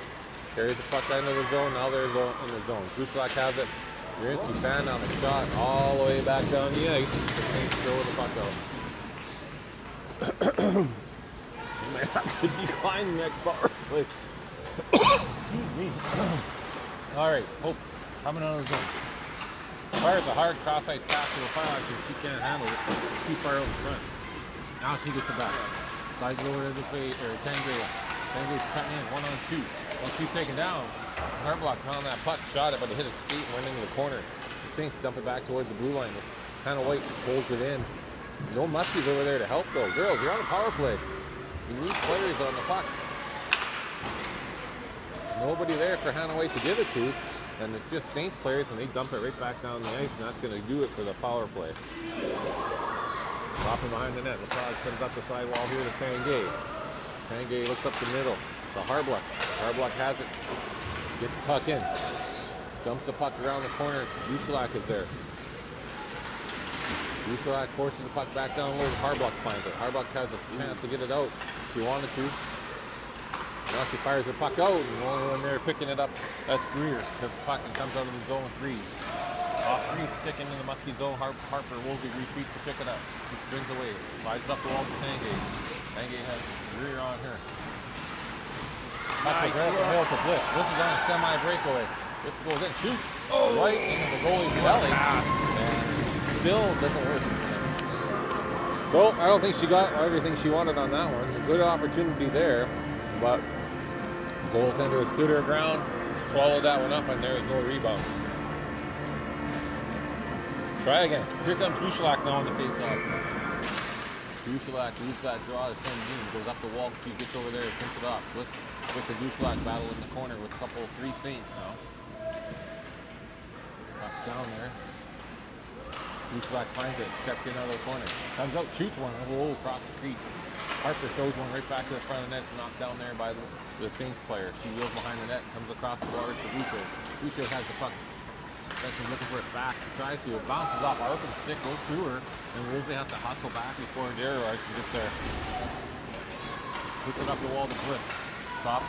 Carries the puck into the zone. Now they're in the zone. Gushilak has it. Narinsky fan on the shot all the way back down the ice. The Saints throw the puck out. You might have to decline the next bar. Excuse me. All right, Hope coming out of the zone. Fires a hard cross-ice pass to the fire action. She can't handle it. Too far out in front. Now she gets it back. Slides it over to the Tangay. Tangay's cutting in 1-on-2. Once she's taken down, Harblock found that puck, shot it, but it hit a skate and went into the corner. The Saints dump it back towards the blue line. Hannah White holds it in. No Muskies over there to help though. Girls, you're on a power play. You need players on the puck. Nobody there for Hannah White to give it to. And it's just Saints players, and they dump it right back down the ice, and that's going to do it for the power play. Dropping behind the net. LaPage comes up the sidewall here to Tangay. Tangay looks up the middle to Harblock. Harblock has it. Gets the puck in. Dumps the puck around the corner. Gushilak is there. Gushilak forces the puck back down low. Harblock finds it. Harblock has a chance to get it out. She wanted to. Now she fires the puck out, and the only one there picking it up, that's Greer. Gets the puck and comes out of the zone with Greaves. Off crease, stick into the Muskie zone. Harper Woolsey retreats to pick it up. He spins away. Slides it up the wall to Tanguay. Tanguay has rear on her. Nice Back to look. Hill to Bliss. Bliss is on a semi breakaway. Bliss goes in, shoots right into the goalie's belly. And still doesn't work. So I don't think she got everything she wanted on that one. A good opportunity there, but goaltender stood her ground, swallowed that one up, and there is no rebound. Try again. Here comes Duchelak now on the face-off. Duchelak uses that draw to send in, goes up the wall. She gets over there, pinch it off. Bliss and Duchelak battle in the corner with a couple of 3 Saints now. Puck's down there. Duchelak finds it, steps in out of the corner. Comes out, shoots one, across the crease. Harper throws one right back to the front of the net. It's knocked down there by the Saints player. She wheels behind the net, comes across the water to Boucher. Boucher has the puck. She's looking for it back. She tries to. It bounces off Arpin's stick, goes through her, and Woolsey has to hustle back before Gerard can get there. Puts it up the wall to Bliss. Stop.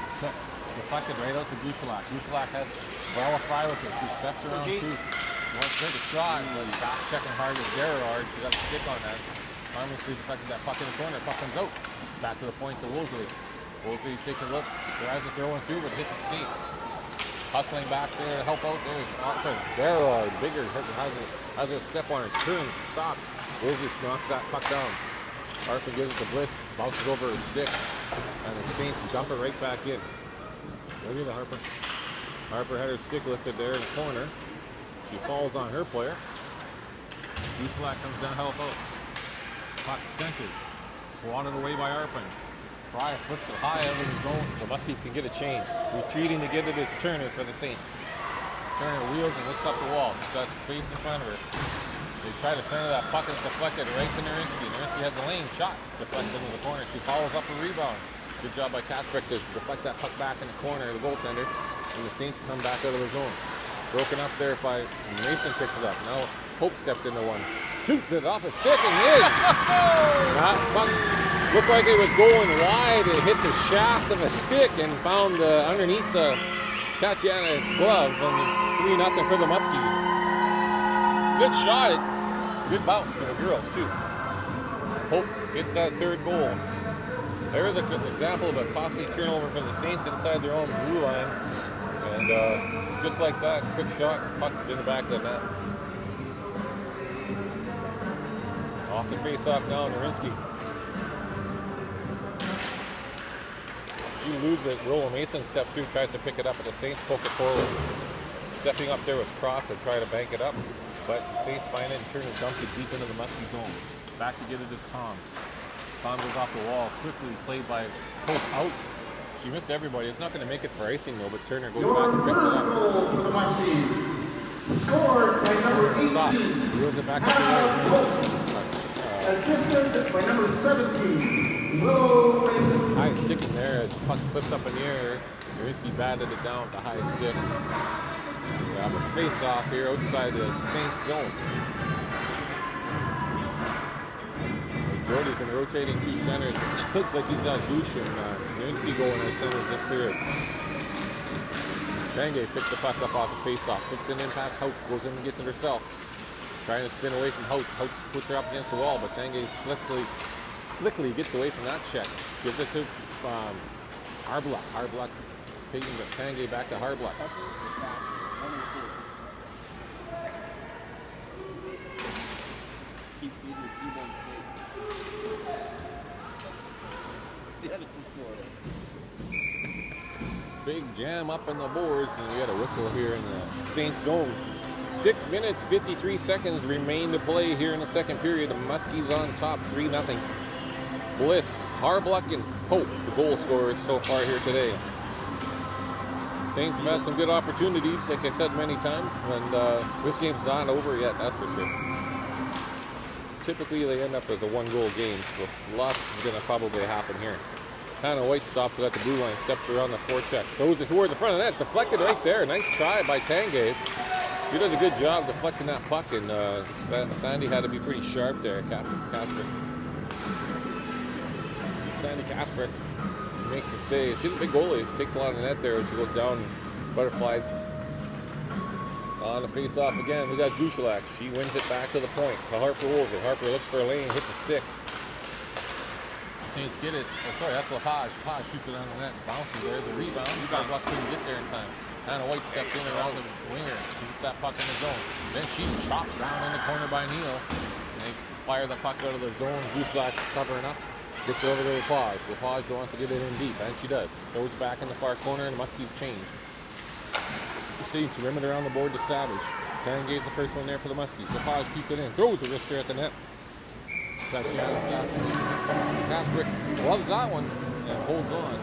Deflected right out to Duchelak. Duchelak has Bella Fry with her. She steps around too. Wants to take a shot, but back checking hard with Gerard. She got a stick on that. Harmlessly deflected that puck in the corner. Puck comes out. It's back to the point to Woolsey. Woolsey takes a look. Tries to throw one through, but hits a skate. Hustling back there to help out. There's Arpin. Gerard, bigger, has a step on it. Turns, stops. Woolsey knocks that puck down. Arpin gives it to Bliss. Bounces over his stick. And the Saints dump it right back in. Look at the Harper. Harper had her stick lifted there in the corner. She falls on her player. Duchelak comes down to help out. Puck centered. Swatted away by Arpin. Fry flips it high out of the zone so the Muskies can get a change. Retreating to get it is Turner for the Saints. Turner wheels and looks up the wall. She's got space in front of her. They try to center that puck and it's deflected right to Nerinsky. Nerinsky has a lane shot. Deflects into the corner. She follows up a rebound. Good job by Kasprick to deflect that puck back in the corner of the goaltender. And the Saints come back out of the zone. Broken up there by Mason, picks it up. Now Hope steps into one. Shoots it off a stick and in. That puck looked like it was going wide. It hit the shaft of a stick and found underneath the Tatiana's glove. And 3-0 for the Muskies. Good shot. Good bounce for the girls too. Hope gets that 3rd goal. There's an example of a costly turnover for the Saints inside their own blue line. And just like that, quick shot, puck's in the back of the net. Off the face-off now, Nerinsky. She loses it. Roland Mason steps through, tries to pick it up, but the Saints poke it forward. Stepping up there was Cross and try to bank it up, but Saints find it and Turner dumps it deep into the Muskie zone. Back to get it is Tom. Tom goes off the wall, quickly played by Pope out. She missed everybody. It's not going to make it for icing though, but Turner goes back and picks it up. Goal for the Muskies. Scored by number 18. Stops. Wheels it back up the right wing. Assisted by number 17. Willow Mason. High sticking there as the puck flipped up in the air. Nerinsky batted it down with the high stick. We have a face-off here outside the Saints zone. Jordy's been rotating 2 centers. Looks like he's got Douche and Nerinsky going as centers this period. Tanguay picks the puck up off the face-off. Flips it in past Houts. Goes in and gets it herself. Trying to spin away from Houts. Houts puts her up against the wall, but Tanguay slickly gets away from that check. Gives it to Harblock. Harblock taking the Tanguay back to Harblock. Keep feeding the T-bone steak. That's the score. Big jam up on the boards, and we got a whistle here in the Saints zone. 6 minutes, 53 seconds remain to play here in the second period. The Muskies on top, 3-0. Bliss, Harblock, and Pope, the goal scorers so far here today. Saints have had some good opportunities, like I said many times, and this game's not over yet, that's for sure. Typically they end up as a 1-goal game, so lots is going to probably happen here. Hannah White stops it at the blue line, steps around the forecheck, throws it towards the front of the net, deflected right there. Nice try by Tanguay. She does a good job deflecting that puck, and Sandy had to be pretty sharp there, Kasper. Sandy Kasper makes a save. She's a big goalie. She takes a lot of net there, and she goes down, butterflies On the face-off again, we got Gushalak. She wins it back to the point. To Harper Woolsey. Harper looks for a lane, hits a stick. Saints get it. Oh, sorry, that's Lepage. Lepage shoots it on the net, bounces. There's a rebound. Buck couldn't get there in time. Hannah White steps in around the winger, keeps that puck in the zone. Then she's chopped down in the corner by Neal. And they fire the puck out of the zone. Gushalak covering up. Gets over to Lepage. Lepage wants to get it in deep, and she does. Throws back in the far corner, and Muskie's change. The Saints rim it around the board to Savage. Tanguay's the first one there for the Muskies. Lepage keeps it in. Throws a wrister at the net. Casper loves that one and holds on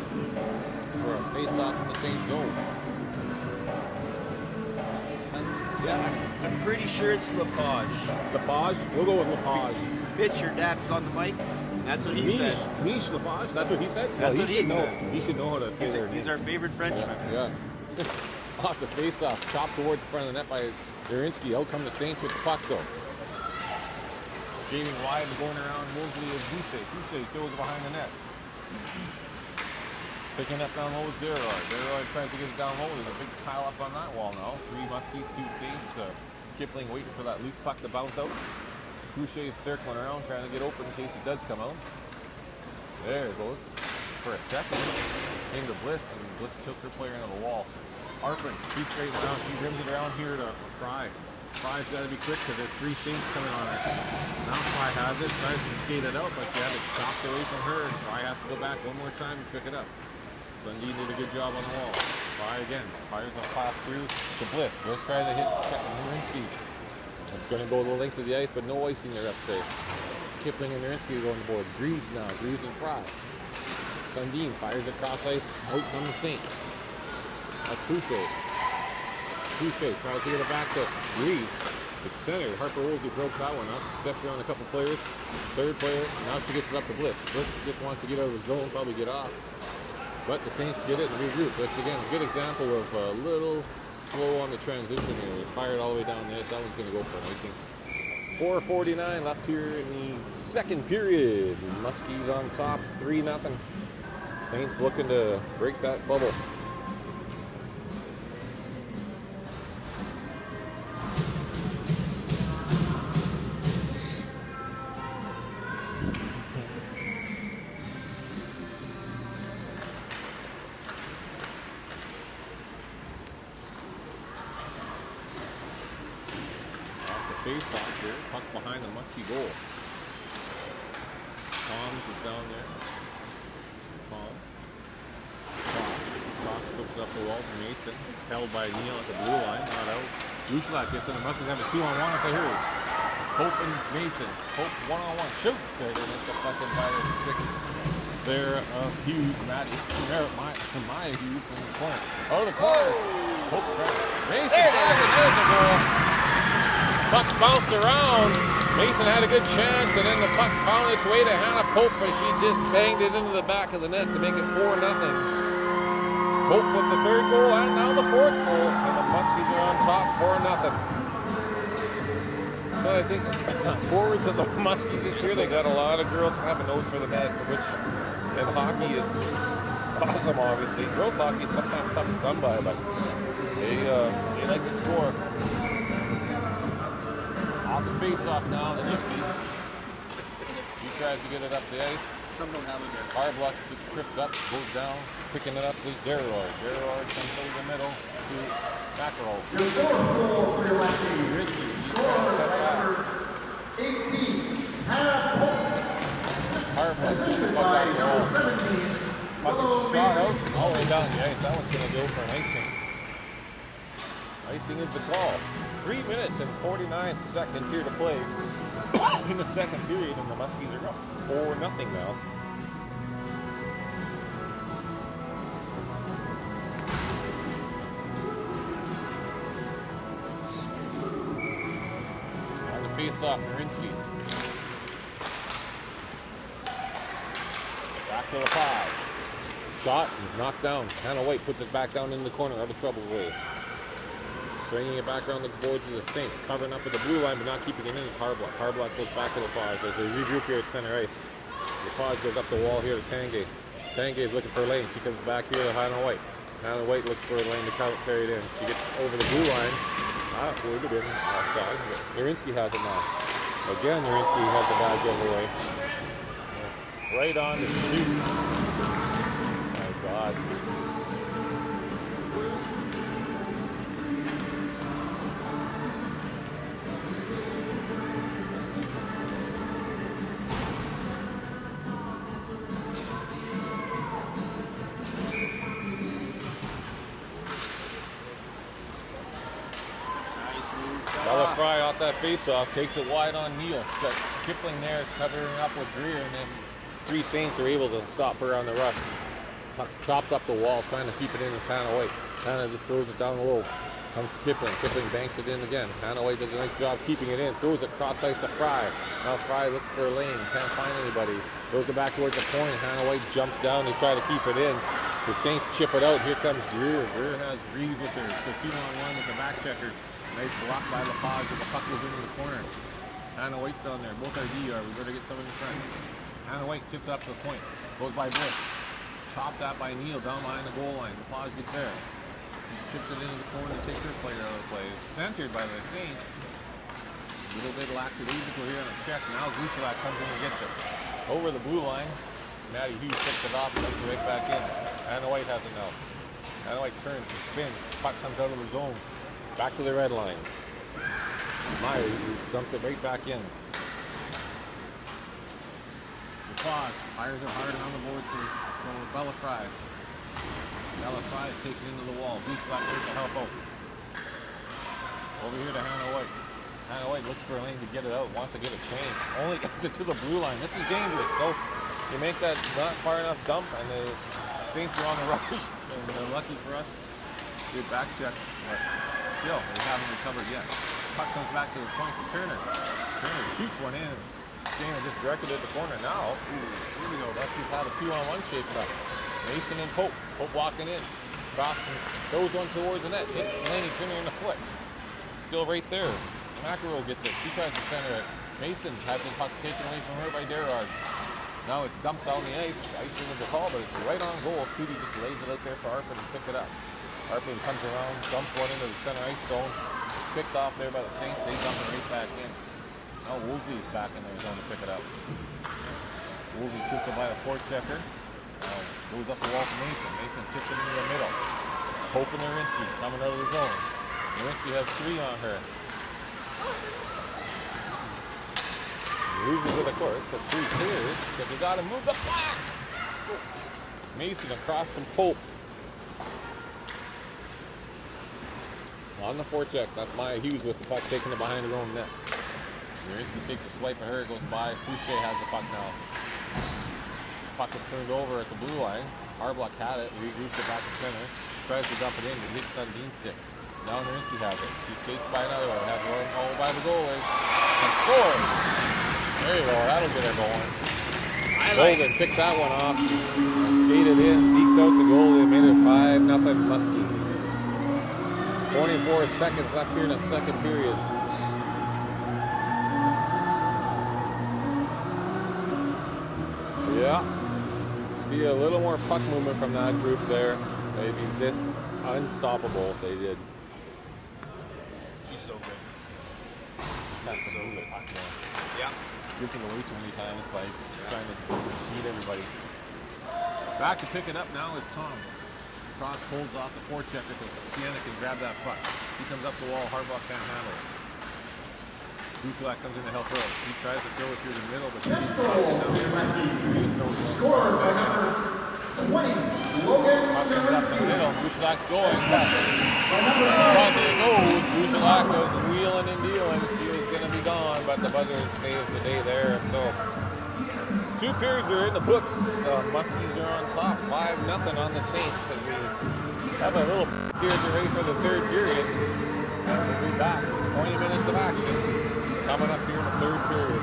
for a face-off in the Saints zone. Yeah, I'm pretty sure it's Lepage. Lepage? We'll go with Lepage. Bitch, your dad was on the mic. That's what he said. Miche Lepage? That's what he said? That's what he said. He should know how to say their name. He's our favorite Frenchman. Yeah. Off the face-off, chopped towards the front of the net by Durinsky. Out come the Saints with the puck though. Skating wide and going around Mosley is Boucher. Boucher throws it behind the net. Picking up down low is Deroy. Deroy tries to get it down low. There's a big pile up on that wall now. 3 Muskies, 2 Saints. Kipling waiting for that loose puck to bounce out. Boucher is circling around trying to get open in case it does come out. There it goes. For a second, came to Bliss, and Bliss took her player into the wall. Harper, she's straight around. She rims it around here to Fry. Fry's got to be quick because there's 3 Saints coming on her. Now Fry has it, tries to skate it out, but she had it chopped away from her. Fry has to go back one more time and pick it up. Sundin did a good job on the wall. Fry again, fires a pass through to Bliss. Bliss tries to hit Nurinsky. It's going to go the length of the ice, but no icing there, let's say. Kipling and Nurinsky go on the boards. Greaves now, Greaves and Fry. Sundin fires across ice, out from the Saints. That's Fouché. Fouché tries to get it back to Greaves. It's centered. Harper Woolsey broke that one up. Steps around a couple players. Third player. Now she gets it up to Bliss. Bliss just wants to get out of the zone, probably get off. But the Saints get it and regroup. That's again a good example of a little slow on the transition here. They fired all the way down this. That one's going to go for an icing. 4:49 left here in the second period. Muskies on top, 3-0. Saints looking to break that bubble. Face-off here, puck behind the Muskie goal. Toms is down there. Tom. Cross flips up the wall for Mason. It's held by Neal at the blue line, not out. Gushalak gets in. The Muskies have a 2-on-1 if they hurry. Hope and Mason. Hope 1-on-1. Shoot! Says it. It's the fucking by the stick there of Hughes. Matt Maya Hughes in the corner. Oh, the corner. Hope. Mason. There's the goal. Puck bounced around. Mason had a good chance, and then the puck found its way to Hannah Pope, and she just banged it into the back of the net to make it 4-0. Pope with the 3rd goal, and now the 4th goal, and the Muskies are on top, 4-0. So I think forwards of the Muskies this year, they got a lot of girls have a nose for the net, which in hockey is awesome, obviously. Girls hockey is sometimes tough to come by, but they like to score. Off the face-off now, Muskie. She tries to get it up the ice. Some don't have it there. Harbluck gets tripped up, goes down, picking it up is Deroy. Deroy comes over the middle to Mackerel. Your 4th goal for your lefties. Scored by number 18, Hannah Pope. Harbluck Assisted by number 17, puck is shot out all the way down the ice. That one's going to go for an icing. Icing is the call. 3 minutes and 49 seconds here to play in the second period, and the Muskies are up 4-0 now. On the face-off, Nurinsky. Back to Lepage. Shot and knocked down. Hannah White puts it back down in the corner of the trouble goal. Swinging it back around the boards of the Saints, covering up with the blue line, but not keeping it in is Harbluck. Harbluck goes back to Lepage as they regroup here at center ice. Lepage goes up the wall here to Tanguay. Tanguay is looking for a lane. She comes back here to Hannah White. Hannah White looks for a lane to carry it in. She gets over the blue line. Would have been offside, but Nurinsky has it now. Again, Nurinsky has the bad giveaway. Right on the shoot. My God. Bella Fry off that face-off, takes it wide on Neal. She's got Kipling there covering up with Greer, and then three Saints are able to stop her on the rush. Puck's chopped up the wall, trying to keep it in as Hannah White. Hannah just throws it down low. Comes to Kipling. Kipling banks it in again. Hannah White does a nice job keeping it in. Throws it cross ice to Fry. Now Fry looks for a lane. Can't find anybody. Throws it back towards the point. Hannah White jumps down to try to keep it in. The Saints chip it out. Here comes Greer. Greer has Greaves with her. So 2-on-1 with the back checker. Nice block by LaPage, but the puck goes into the corner. Hannah White's down there. Both our D are. We better get someone in front. Hannah White tips it up to the point. Goes by Bliss. Chopped that by Neal down behind the goal line. LaPage gets there. She chips it into the corner and takes her player out of the play. Centered by the Saints. A little bit lackadaisical here on a check. Now Gushalak comes in and gets it. Over the blue line. Maddie Hughes picks it off and puts it right back in. Hannah White has it now. Hannah White turns and spins. Puck comes out of the zone. Back to the red line. Meyer dumps it right back in. LaPage fires it hard on the boards to Bella Fry. Bella Fry is taken into the wall. Gushalak goes to help out. Over here to Hannah White. Hannah White looks for a lane to get it out, wants to get a change. Only gets it to the blue line. This is dangerous. So you make that not far enough dump, and the Saints are on the rush. And they're lucky for us. Good back check. But still, they haven't recovered yet. Puck comes back to the point to Turner. Turner shoots one in. Shayna just directed it at the corner. Now, here we go. Muskie's had a 2-on-1 shaping up. Mason and Pope. Pope walking in. Cross and throws one towards the net. Hit Laney Turner in the foot. Still right there. McEnroe gets it. She tries to center it. Mason has the puck taken away from her by Derard. Now it's dumped down the ice. Icing is the call, but it's right on goal. Shooty just lays it out there for Arpin to pick it up. Arpin comes around, dumps one into the center ice zone. It's picked off there by the Saints. They dump it right back in. Now Woolsey is back in their zone to pick it up. Woolsey chips it by the forechecker. Goes up the wall to Mason. Mason chips it into the middle. Pope and Nurinsky coming out of the zone. Nurinsky has 3 on her. Loses it, of course, but 3 clears because we got to move the puck. Mason across to Pope. On the forecheck, that's Maya Hughes with the puck taking it behind her own net. Nurinsky takes a swipe at her, it goes by. Fouché has the puck now. Puck is turned over at the blue line. Harblock had it, regroups it back to center. Tries to dump it in, but hits Sundin's stick. Now Nurinsky has it. She skates by another one, has one all by the goalie. And scores! There you go, that'll get her going. Golden picked that one off. Skated in, deked out the goalie, made it 5-0 Muskie. 24 seconds left here in the second period. Yeah. See a little more puck movement from that group there. They'd be just unstoppable if they did. She's so good. Just has to move the puck more. Yeah. Gives it away too many times, like trying to beat everybody. Back to pick it up now is Tom. Cross holds off the forechecker so Sienna can grab that puck. She comes up the wall, Harbach can't handle it. Gushalak comes in to help her out. He tries to throw it through the middle, but Scored by number 20, Logan Nurinsky. Gushalak's going. Across it goes. Gushalak was wheeling and dealing. She was going to be gone, but the buzzer saves the day there. So 2 periods are in the books. Muskies are on top, 5-0 on the Saints as we have a little period ready for the third period. And we'll be back. 20 minutes of action coming up here in the third period.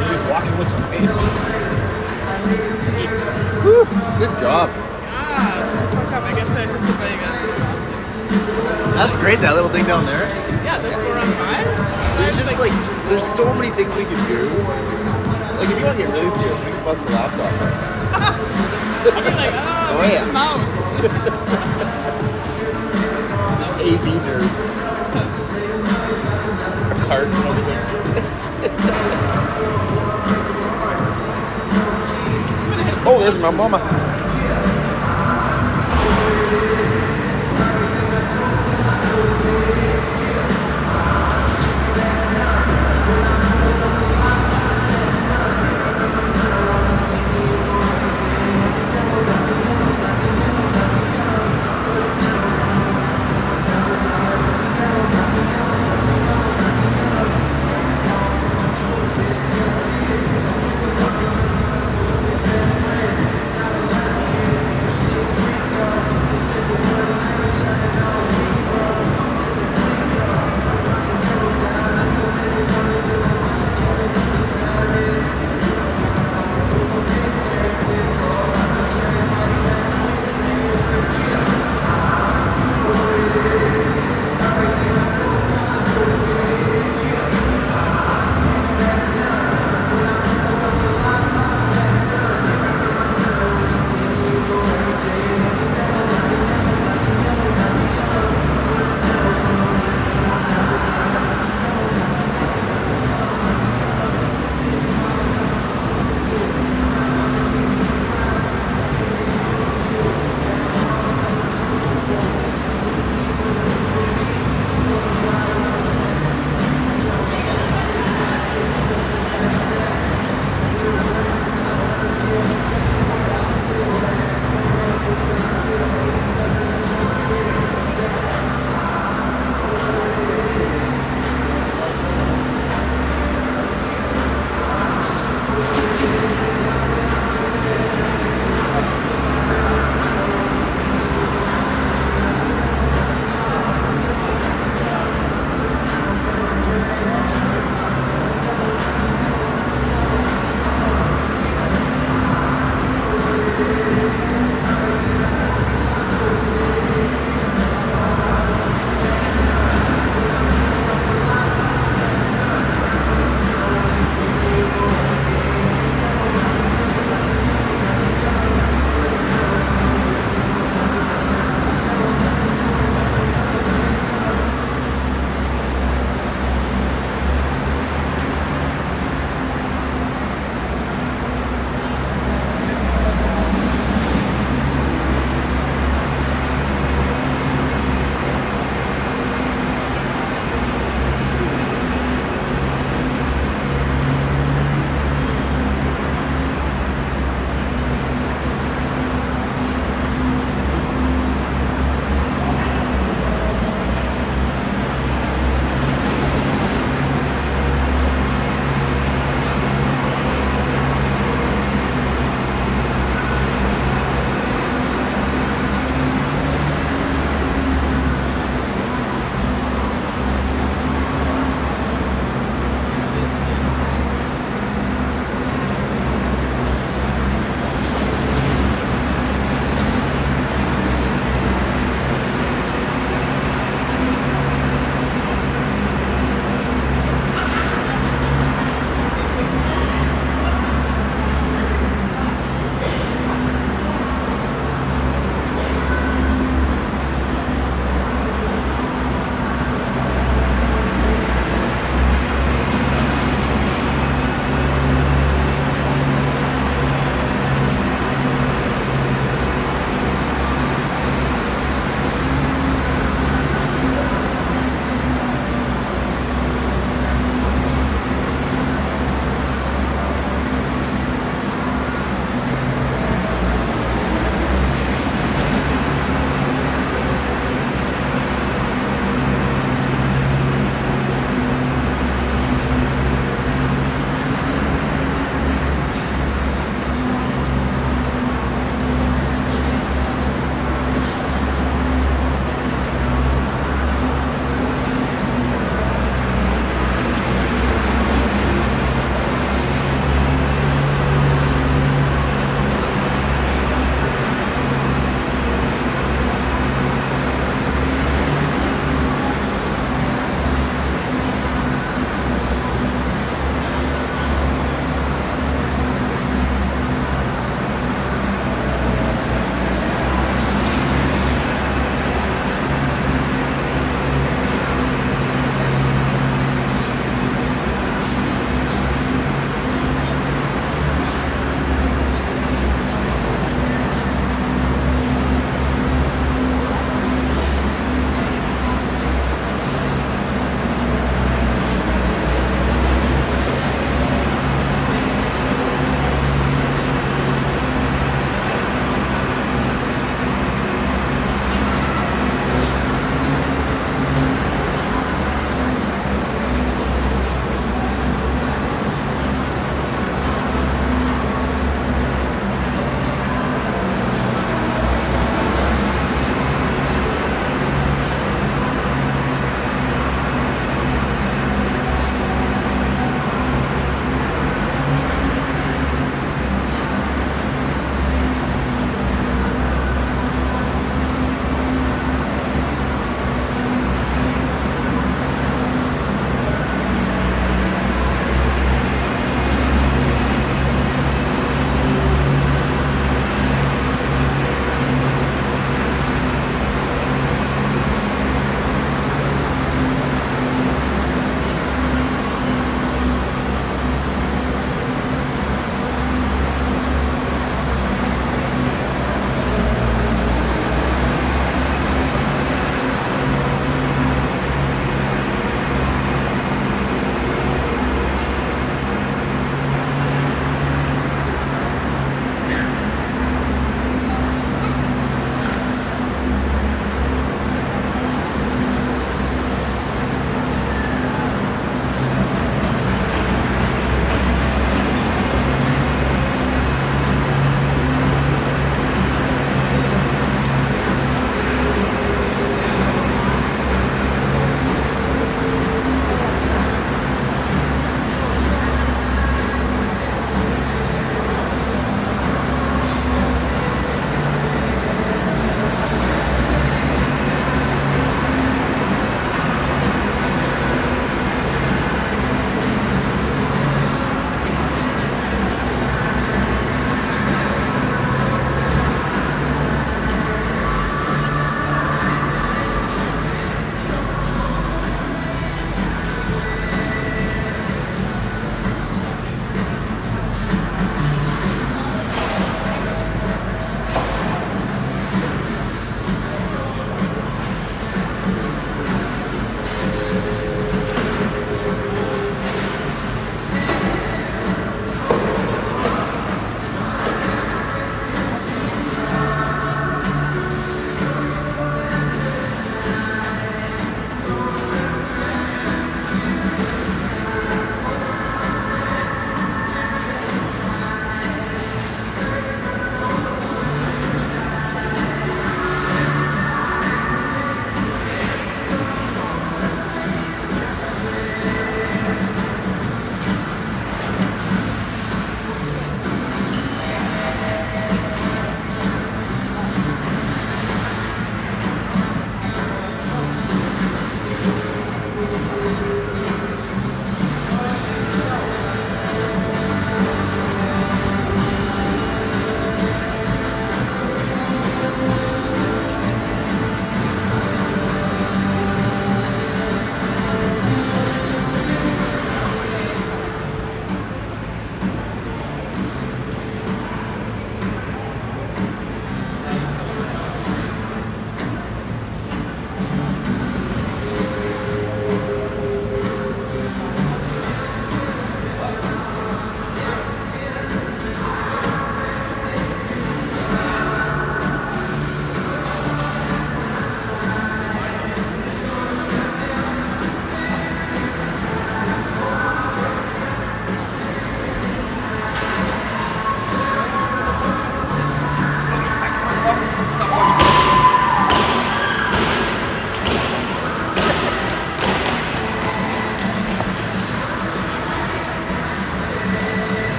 He's walking with some pace. Woo, good job. I guess I just obey you guys. That's great, that little thing down there. Yeah, the 4-on-5. There's just like, there's so many things we can do. Like if you want to get really serious, we can bust the laptop out. I'd be like, oh, Oh, yeah. the mouse. Just AV nerds. Cards and everything. Oh, there's my mama.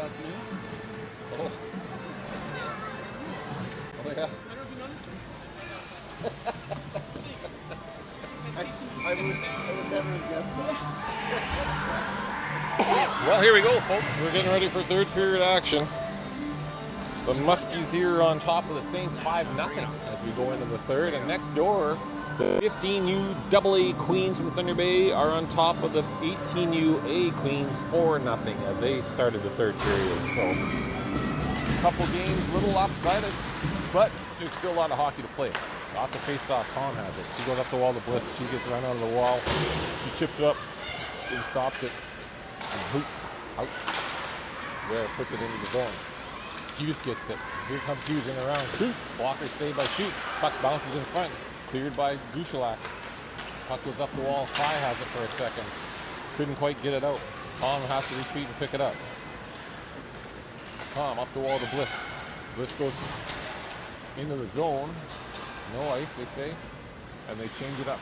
last minute. Oh. Oh, yeah. I don't know if you noticed it. I would never have guessed that. Well, here we go, folks. We're getting ready for third period action. The Muskies here on top of the Saints 5-0 as we go into the third. And next door, the 15U AA Queens from Thunder Bay are on top of the 18U A Queens 4-0 as they started the third period. So, a couple games, a little lopsided, but there's still a lot of hockey to play. Off the face-off, Tom has it. She goes up the wall to Bliss. She gets run out of the wall. She chips it up and stops it. And hoop, out. There, puts it into the zone. Hughes gets it. Here comes Hughes in around. Shoots. Blocker saved by Shoot. Puck bounces in front. Cleared by Gushalak. Puck goes up the wall. Fry has it for a second. Couldn't quite get it out. Tom has to retreat and pick it up. Tom up the wall to Bliss. Bliss goes into the zone. No ice, they say. And they change it up.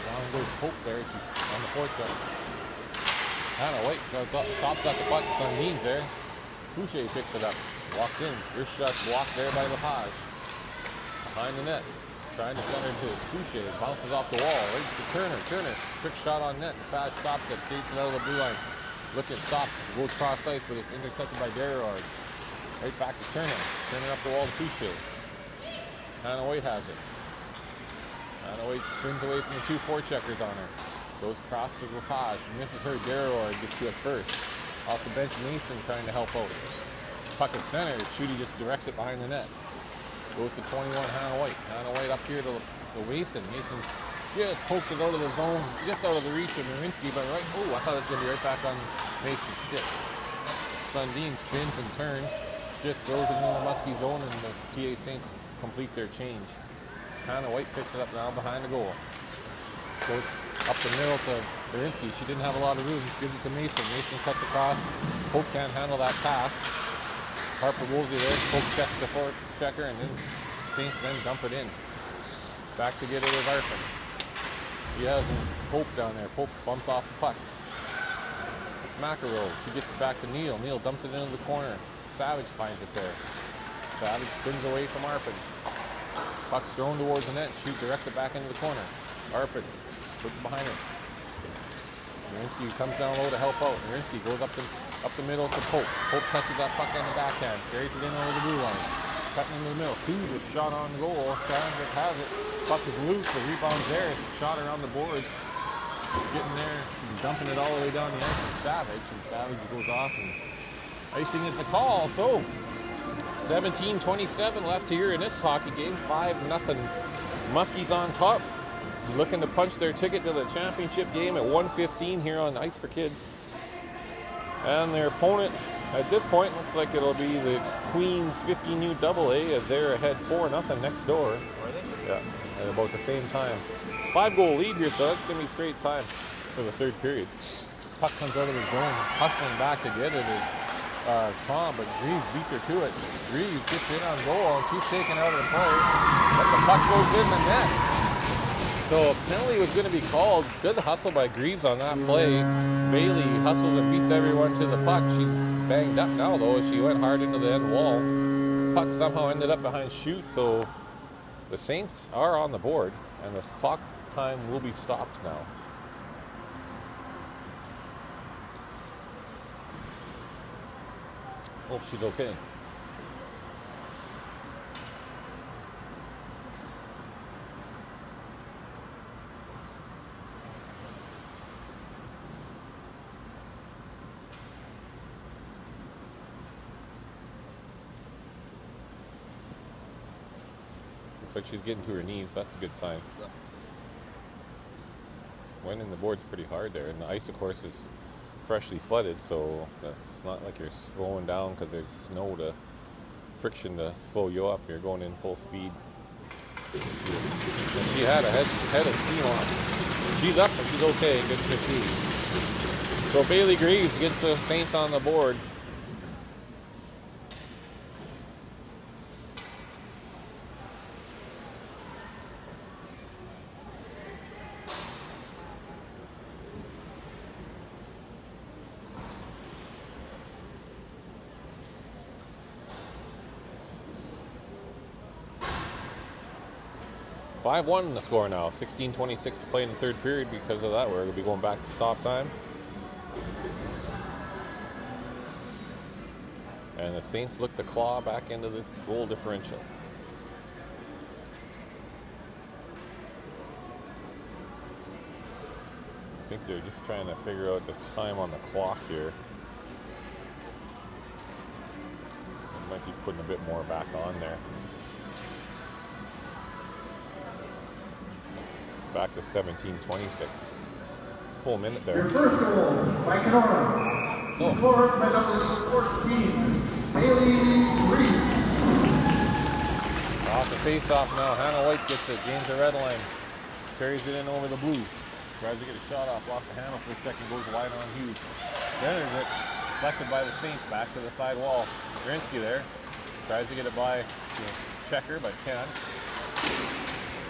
Down goes Pope there. She on the forecheck. Hannah White goes up, chops at the puck. Sundin's there. Fouché picks it up. Walks in. Wrist shot blocked there by Lepage. Behind the net. Trying to center to Fouché. Bounces off the wall. Right to Turner. Turner. Quick shot on net. Lepage stops it. Takes it out of the blue line. Look at stops. Goes cross ice, but it's intercepted by Derrard. Right back to Turner. Turner up the wall to Fouché. Hannah White has it. Hannah White spins away from the two forecheckers on her. Goes across to Lepage. Misses her. Derrard gets to it first. Off the bench, Mason trying to help out. Puck is center. Shooty just directs it behind the net. Goes to 21, Hannah White. Hannah White up here to Mason. Mason just pokes it out of the zone, just out of the reach of Marinsky, but right. Oh, I thought it was going to be right back on Mason's stick. Sundin spins and turns. Just throws it into the Muskie zone, and the TA Saints complete their change. Hannah White picks it up now behind the goal. Goes up the middle to Marinsky. She didn't have a lot of room. She gives it to Mason. Mason cuts across. Pope can't handle that pass. Harper Woolsey there. Pope checks the forward checker, and then Saints then dump it in. Back to get it with Arfin. She has Pope down there. Pope's bumped off the puck. It's McEnroe. She gets it back to Neal. Neal dumps it into the corner. Savage finds it there. Savage spins away from Arpin. Puck's thrown towards the net. Shoot directs it back into the corner. Arpin puts it behind her. Marinsky comes down low to help out. Marinsky goes up the middle to Pope. Pope catches that puck on the backhand. Carries it in over the blue line. Cutting into the middle. Hughes was shot on goal. Savage has it. Puck is loose. The rebound's there. It's shot around the boards. Getting there and dumping it all the way down the ice with Savage. And Savage goes off, and icing is the call. So 17:27 left here in this hockey game. 5-0. Muskies on top. Looking to punch their ticket to the championship game at 1:15 here on Ice for Kids. And their opponent at this point looks like it'll be the Queens 15U AA as they're ahead 4-0 next door. Are they? Yeah, at about the same time. 5-goal lead here, so that's going to be straight time for the third period. Puck comes out of the zone, hustling back to get it is Tom, but Greaves beats her to it. Greaves gets in on goal, and she's taken out of the play, but the puck goes in the net. So a penalty was going to be called. Good hustle by Greaves on that play. Bailey hustles and beats everyone to the puck. She's banged up now, though, as she went hard into the end wall. Puck somehow ended up behind Shoot, so the Saints are on the board, and the clock time will be stopped now. Hope she's okay. Looks like she's getting to her knees. That's a good sign. Winning the board's pretty hard there, and the ice, of course, is freshly flooded, so that's not like you're slowing down because there's snow to friction to slow you up. You're going in full speed. And she had a head of steam on. She's up and she's okay. Good to see. So Bailey Greaves gets the Saints on the board. 5-1 the score now. 16:26 to play in the third period. Because of that, we're going to be going back to stop time. And the Saints look to claw back into this goal differential. I think they're just trying to figure out the time on the clock here. They might be putting a bit more back on there. Back to 17:26. Full minute there. Your first goal by Kenora. Scored by number 14, Bailey Reeves. Off the face-off now. Hannah White gets it. Gains the red line. Carries it in over the blue. Tries to get a shot off. Lost the handle for a second. Goes wide on Hughes. There's it. Deflected by the Saints. Back to the side wall. Grinsky there. Tries to get it by Checker, but can't.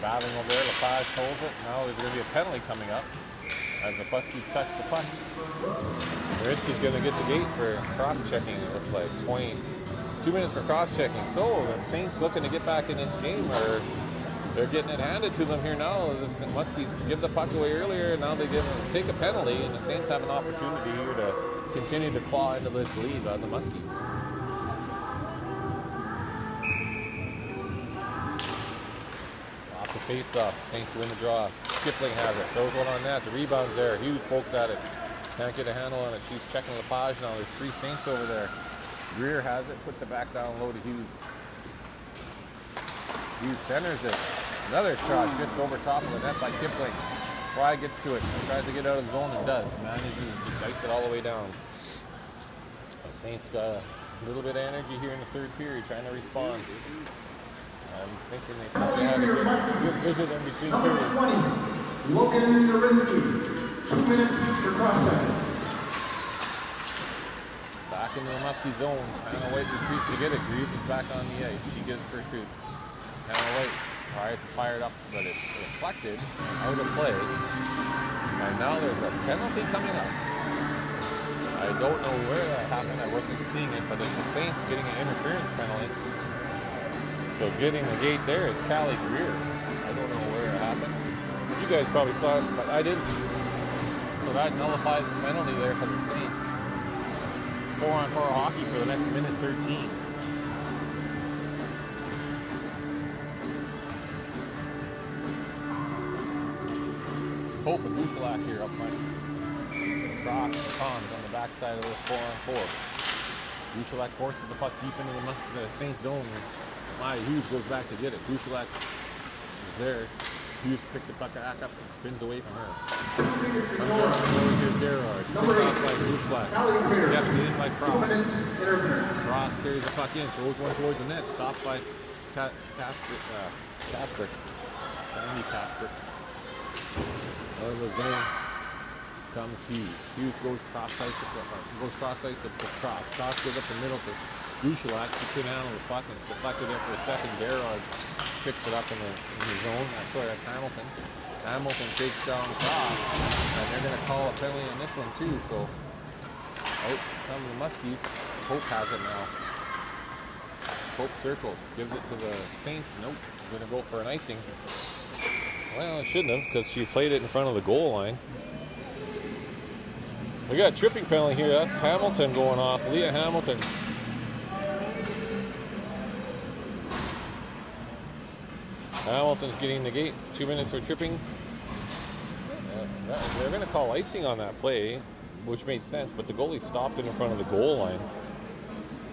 Battling over there. Lepage holds it. Now there's going to be a penalty coming up as the Buskies touch the puck. Marinsky's going to get the gate for cross-checking, it looks like. 22 minutes for cross-checking. So the Saints looking to get back in this game, or they're getting it handed to them here now. The Muskies give the puck away earlier, and now they take a penalty, and the Saints have an opportunity here to continue to claw into this lead on the Muskies. Off the face-off, Saints win the draw. Kipling has it, throws one on net. The rebound's there. Hughes pokes at it. Can't get a handle on it. She's checking Lepage now. There's 3 Saints over there. Greer has it, puts it back down low to Hughes. Hughes centers it. Another shot just over top of the net by Kipling. Fry gets to it. Tries to get out of the zone and does. Manages to dice it all the way down. The Saints got a little bit of energy here in the third period, trying to respond. I'm thinking they probably had a good visit in between Number periods. 20, Logan Narinsky. 2 minutes for cross-check. Back into the Muskie zones. Hannah White retreats to get it. Greaves is back on the ice. She gives pursuit. Hannah White tries to fire it up, but it's deflected out of play. And now there's a penalty coming up. I don't know where that happened. I wasn't seeing it, but it's the Saints getting an interference penalty. So getting the gate there is Callie Greer. I don't know where it happened. You guys probably saw it, but I didn't. So that nullifies the penalty there for the Saints. 4-on-4 hockey for the next minute 13. Hope and Bushelack here up front. Cross the Toms on the backside of this 4-on-4. Bushelack forces the puck deep into the Saints zone. Hughes goes back to get it. Bushelack is there. Hughes picks the puck back up and spins away from her. Comes over to here, Gerard. Picked off by Bushelack. Kept it in by Cross. Cross carries the puck in, throws one towards the net. Stopped by Casper. Sandy Casper. Out of the zone comes Hughes. Hughes goes cross ice to Cross. Cross goes up the middle to Bushelack. She couldn't handle the puck and it's deflected there for a second. Gerard picks it up in the zone. Sorry, that's Hamilton. Hamilton takes down Cross, and they're going to call a penalty on this one too. So out come the Muskies. Hope has it now. Hope circles, gives it to the Saints. Nope, going to go for an icing. Well, it shouldn't have because she played it in front of the goal line. We got a tripping penalty here. That's Hamilton going off. Leah Hamilton. Hamilton's getting the gate. 2 minutes for tripping. They're going to call icing on that play, which made sense, but the goalie stopped it in front of the goal line.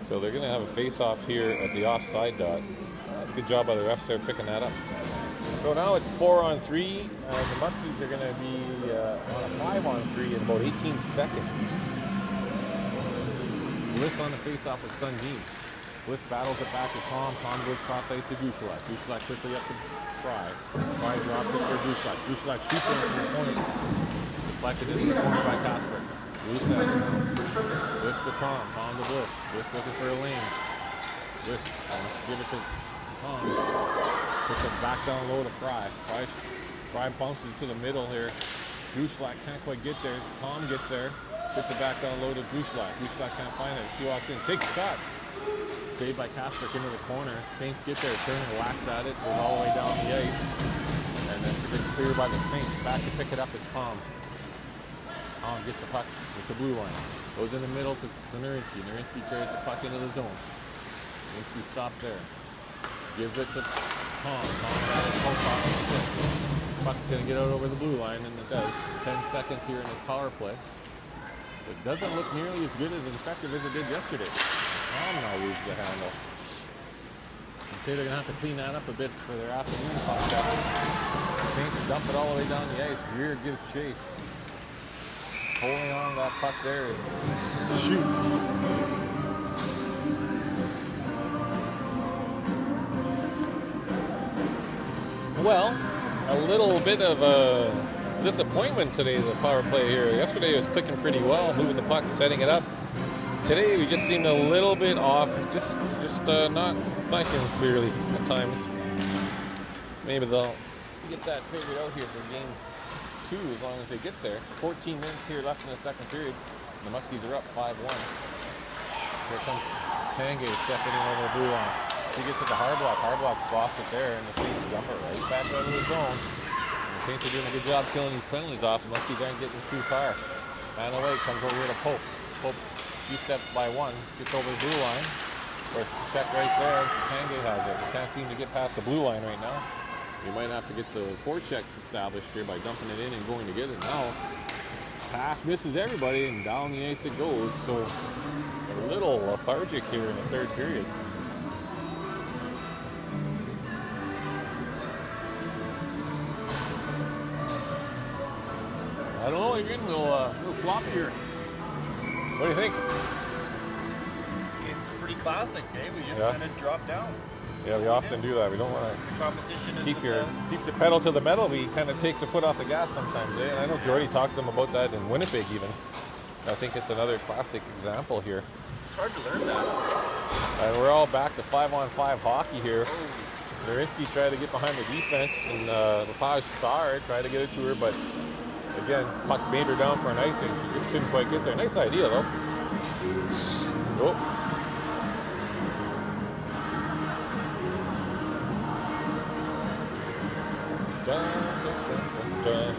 So they're going to have a face-off here at the offside dot. That's a good job by the refs there picking that up. So now it's 4-on-3. The Muskies are going to be on a 5-on-3 in about 18 seconds. Bliss on the face-off with Sundin. Bliss battles it back to Tom. Tom goes cross ice to Bushelack. Bushelack quickly up to Fry. Fry drops it for Bushelack. Bushelack shoots it from the point. Deflected into the corner by Casper. Loose at it. Bliss to Tom. Tom to Bliss. Bliss looking for a lane. Bliss wants to give it to Tom. Puts it back down low to Fry. Fry bounces to the middle here. Bushelack can't quite get there. Tom gets there. Puts it back down low to Bushelack. Bushelack can't find it. She walks in. Takes a shot. saved by Casper into the corner. Saints get there, turn and whacks at it, goes all the way down the ice. And then it's been cleared by the Saints. Back to pick it up is Tom. Tom gets the puck with the blue line. Goes in the middle to Nurinsky. Nurinsky carries the puck into the zone. Nurinsky stops there. Gives it to Tom. Tom got it poke off the stick. Puck's going to get out over the blue line, and it does. 10 seconds here in this power play. It doesn't look nearly as good as effective as it did yesterday. Tom now loses the handle. They say they're going to have to clean that up a bit for their afternoon podcast. The Saints dump it all the way down the ice. Greer gives chase. Holding on to that puck there is shoot. Well, a little bit of a disappointment today, the power play here. Yesterday it was clicking pretty well, moving the puck, setting it up. Today we just seemed a little bit off, just not thinking clearly at times. Maybe they'll get that figured out here for game 2 as long as they get there. 14 minutes here left in the second period. The Muskies are up 5-1. Here comes Tanguay stepping in over the blue line. He gets to the hard block. Hard block lost it there, and the Saints dump it right back out of the zone. And the Saints are doing a good job killing these penalties off. The Muskies aren't getting too far. Man away, comes over here to Pope. Pope, she steps by one, gets over the blue line. First check right there. Tanguay has it. They can't seem to get past the blue line right now. You might have to get the forecheck established here by dumping it in and going to get it now. Pass misses everybody, and down the ice it goes. So a little lethargic here in the third period. I don't know, Adrian, we'll flop here. What do you think? It's pretty classic, eh? We just kind of drop down. Yeah, we often do that. We don't want to Competition is keep the pedal to the metal. We kind of take the foot off the gas sometimes, eh? And I know Jordy talked to them about that in Winnipeg even. I think it's another classic example here. It's hard to learn that. And we're all back to 5-on-5 hockey here. Nurinsky tried to get behind the defense, and Lepage saw her, tried to get it to her, but again, puck made her down for an icing. She just couldn't quite get there. Nice idea, though. Oh.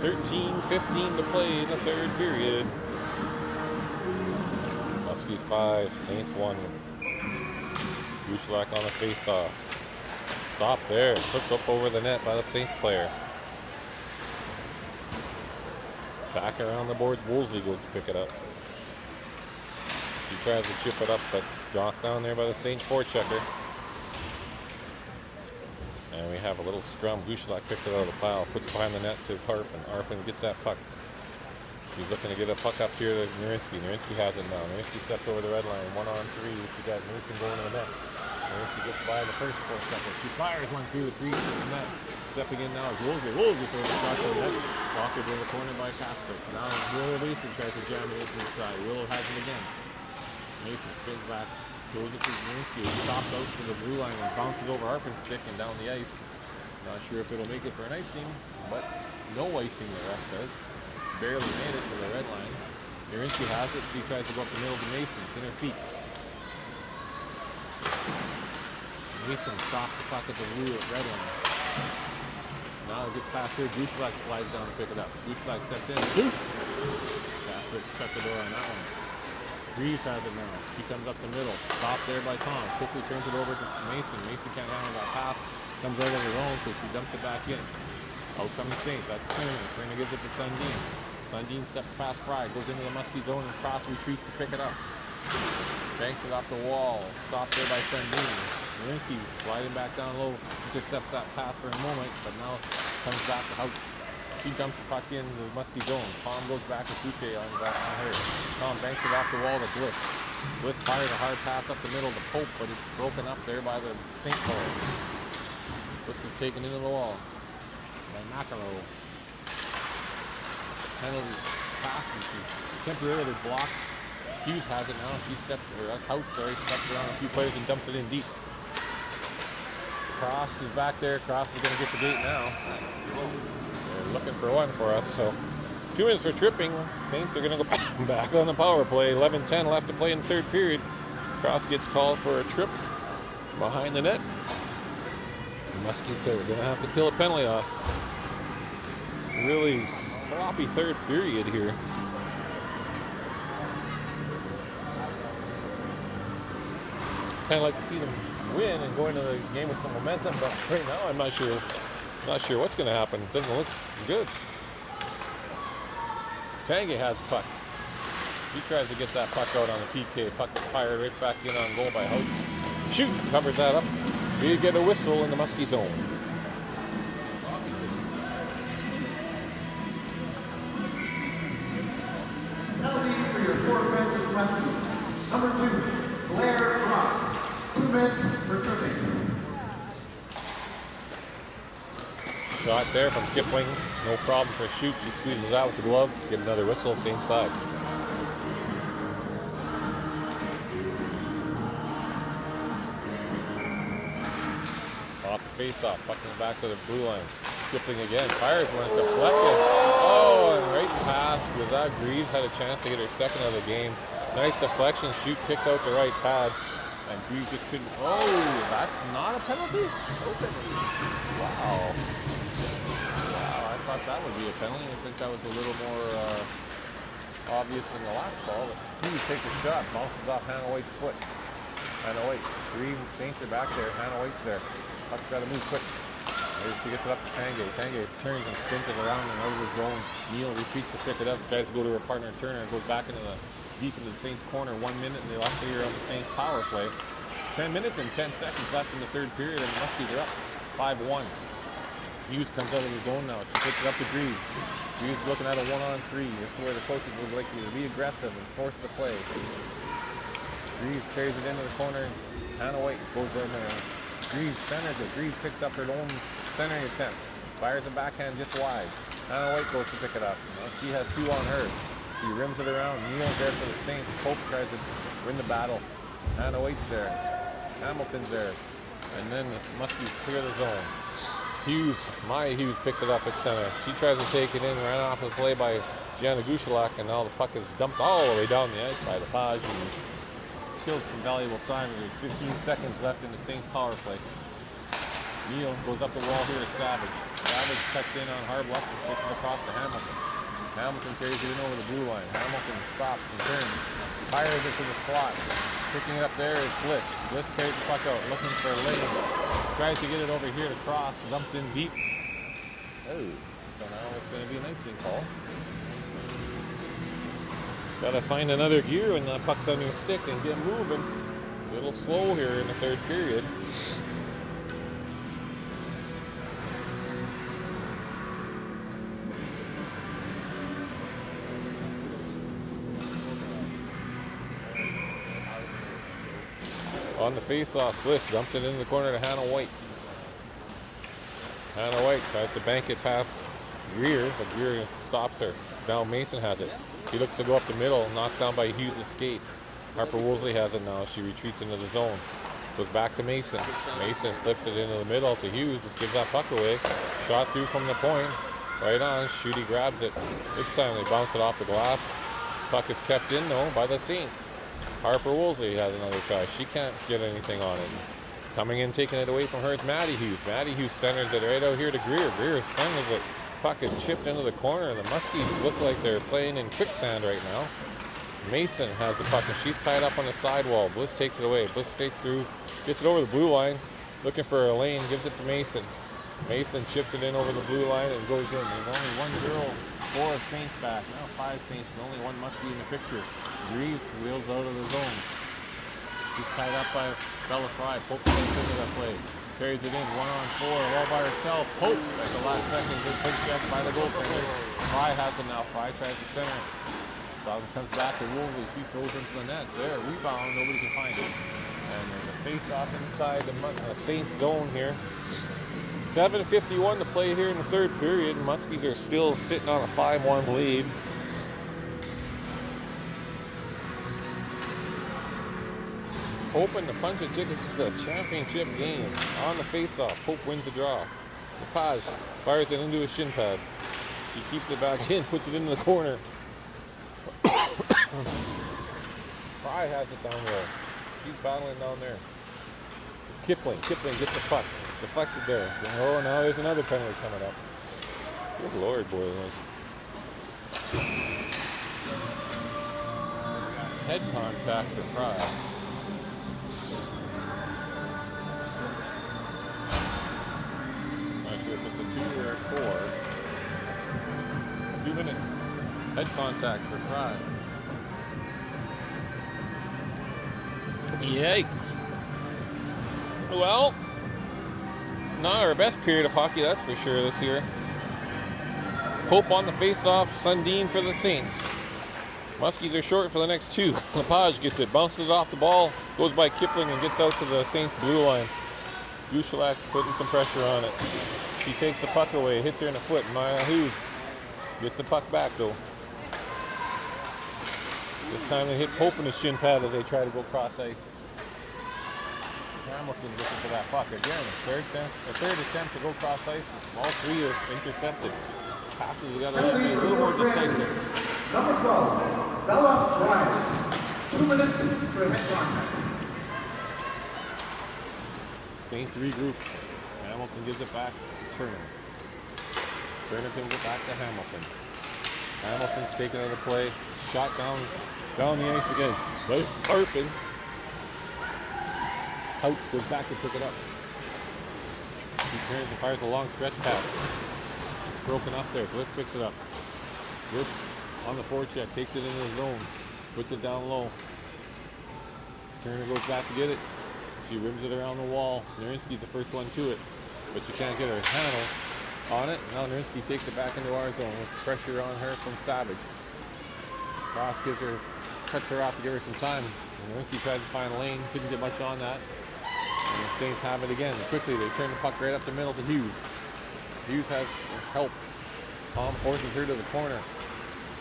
13:15 to play in the third period. Muskies 5, Saints 1. Gushlak on the face-off. Stop there. Flipped up over the net by the Saints player. Back around the boards, Woolsey goes to pick it up. She tries to chip it up, but it's knocked down there by the Saints forechecker. And we have a little scrum. Gushlak picks it out of the pile, puts it behind the net to Arpin. Arpin gets that puck. She's looking to get a puck up here to Nurinsky. Nurinsky has it now. Nurinsky steps over the red line, 1-on-3. She got Nurinsky going to the net. Nurinsky gets by the first forechecker. She fires one through the crease of the net. Stepping in now is Woolsey. Woolsey throws it across the net. Blocked in the corner by Casper. Now Willow Mason tries to jam it into the side. Willow has it again. Mason spins back. Goes it to Nurinsky. Chopped out to the blue line and bounces over Harpin's stick and down the ice. Not sure if it'll make it for an icing, but no icing, the ref says. Barely made it to the red line. Nurinsky has it. She tries to go up the middle to Mason. It's in her feet. Mason stops the puck at the blue red line. Now it gets past her. Gushlak slides down to pick it up. Gushlak steps in. Shoots! Casper shut the door on that one. Reeves has it now. She comes up the middle. Stopped there by Tom. Quickly turns it over to Mason. Mason can't handle that pass. Comes right on her own, so she dumps it back in. Out come the Saints. That's Turner. Turner gives it to Sundin. Sundin steps past Fry. Goes into the Muskie zone and cross retreats to pick it up. Banks it off the wall. Stopped there by Sundin. Nurinsky sliding back down low. Intercepts that pass for a moment, but now comes back to Hout. She dumps the puck in the Muskie zone. Tom goes back to Fuche on her. Tom banks it off the wall to Bliss. Bliss fires a hard pass up the middle to Pope, but it's broken up there by the Saint player. Bliss is taken into the wall by Macaro. Penalty pass temporarily blocked. Hughes has it now. She steps around a few players and dumps it in deep. Cross is back there. Cross is going to get the gate now. They're looking for one for us. So 2 minutes for tripping. Saints are going to go back on the power play. 11:10 left to play in the third period. Cross gets called for a trip. behind the net. Muskies are going to have to kill a penalty off. Really sloppy third period here. Kind of like to see them win and go into the game with some momentum, but right now I'm not sure what's going to happen. It doesn't look good. Tanguay has the puck. She tries to get that puck out on the PK. Puck's fired right back in on goal by Houts. Shoot! Covers that up. We get a whistle in the Muskie zone. Penalty for your Fort Francis Muskies. Number 2, Blair Cross. 2 minutes for tripping. Shot there from Kipling. No problem for a shoot. She squeezes out with the glove. Get another whistle, same side. Off the face-off. Puck in the back to the blue line. Kipling again. Fires when it's deflected. Oh, and right pass. Was that Greaves had a chance to get her second of the game. Nice deflection. Shoot kicked out the right pad. And Greaves just couldn't. Oh, that's not a penalty? No penalty. Wow. I thought that would be a penalty. I think that was a little more obvious than the last call. But Hughes takes a shot, bounces off Hannah White's foot. Hannah White, 3 Saints are back there. Hannah White's there. Puck's got to move quick. Maybe she gets it up to Tanguay. Tanguay turns and spins it around and out of the zone. Neal retreats to pick it up. Tries to go to her partner Turner and goes back into the deep into the Saints corner. 1 minute and they left here on the Saints power play. 10 minutes and 10 seconds left in the third period and the Muskies are up 5-1. Hughes comes out of the zone now. She puts it up to Greaves. Greaves looking at a 1-on-3. This is where the coaches would like you to be aggressive and force the play. Greaves carries it into the corner. Hannah White goes in there. Greaves centers it. Greaves picks up her own centering attempt. Fires a backhand just wide. Hannah White goes to pick it up. Well, she has 2 on her. She rims it around. Neal's there for the Saints. Pope tries to win the battle. Hannah White's there. Hamilton's there. And then the Muskies clear the zone. Maya Hughes picks it up at center. She tries to take it in, ran off the play by Gianna Gushalak, and now the puck is dumped all the way down the ice by Lepage, who kills some valuable time. There's 15 seconds left in the Saints power play. Neal goes up the wall here to Savage. Savage cuts in on Harbluff and takes it across to Hamilton. Hamilton carries it in over the blue line. Hamilton stops and turns. Fires it to the slot. Picking it up there is Bliss. Bliss carries the puck out, looking for a lane. Tries to get it over here to Cross. Dumped in deep. Oh, so now it's going to be an icing call. Got to find another gear when the puck's on your stick and get moving. A little slow here in the third period. On the face-off, Bliss dumps it into the corner to Hannah White. Hannah White tries to bank it past Greer, but Greer stops her. Now Mason has it. She looks to go up the middle, knocked down by Hughes' skate. Harper Woolsey has it now. She retreats into the zone. Goes back to Mason. Mason flips it into the middle to Hughes. Just gives that puck away. Shot through from the point. Right on. Shooty grabs it. This time they bounce it off the glass. Puck is kept in though by the Saints. Harper Woolsey has another try. She can't get anything on it. Coming in, taking it away from her is Maddie Hughes. Maddie Hughes centers it right out here to Greer. Greer centers it. Puck is chipped into the corner, and the Muskies look like they're playing in quicksand right now. Mason has the puck, and she's tied up on the sidewall. Bliss takes it away. Bliss skates through, gets it over the blue line, looking for a lane, gives it to Mason. Mason chips it in over the blue line and goes in. There's only 1 girl, 4 Saints back. Now 5 Saints, only 1 Muskie in the picture. Greaves wheels out of the zone. She's tied up by Bella Fry. Pope steps into that play. Carries it in, 1-on-4, all by herself. Pope at the last second, good push check by the goaltender. Fry has it now. Fry tries to center. Stoughton comes back to Woolsey. She throws into the net. There, rebound, nobody can find it. And there's a face-off inside the Saints zone here. 7:51 to play here in the third period. Muskies are still sitting on a 5-1 lead. Hoping to punch a ticket to the championship game. On the face-off, Pope wins the draw. Lepage fires it into a shin pad. She keeps it back in, puts it into the corner. Fry has it down there. She's battling down there. This Kipling gets the puck. It's deflected there. Oh, now there's another penalty coming up. Good Lord, boys. Head contact for Fry. Not sure if it's a 2 or a 4. 2 minutes. Head contact for Fry. Yikes. Well, not our best period of hockey, that's for sure this year. Hope on the face-off, Sundin for the Saints. Muskies are short for the next 2. Lepage gets it, bounces it off the ball, goes by Kipling and gets out to the Saints blue line. Gushalak's putting some pressure on it. She takes the puck away, hits her in the foot. Maya Hughes gets the puck back though. This time they hit Pope in the shin pad as they try to go cross ice. Hamilton looking for that puck again. Third attempt to go cross ice. All 3 are intercepted. Passes got to be a little more decisive. Number 12, Bella Price. 2 minutes for head contact. Saints regroup. Hamilton gives it back to Turner. Turner gives it back to Hamilton. Hamilton's taking out a play. Shot down the ice again. Right, Arpin. Houts goes back to pick it up. He turns and fires a long stretch pass. It's broken up there. Bliss picks it up. Bliss on the forecheck, takes it into the zone, puts it down low. Turner goes back to get it. She rims it around the wall. Narinsky's the first one to it, but she can't get her handle on it. Now Narinsky takes it back into our zone with pressure on her from Savage. Cross cuts her off to give her some time. Narinsky tries to find a lane, couldn't get much on that. And the Saints have it again. Quickly, they turn the puck right up the middle to Hughes. Hughes has help. Tom forces her to the corner.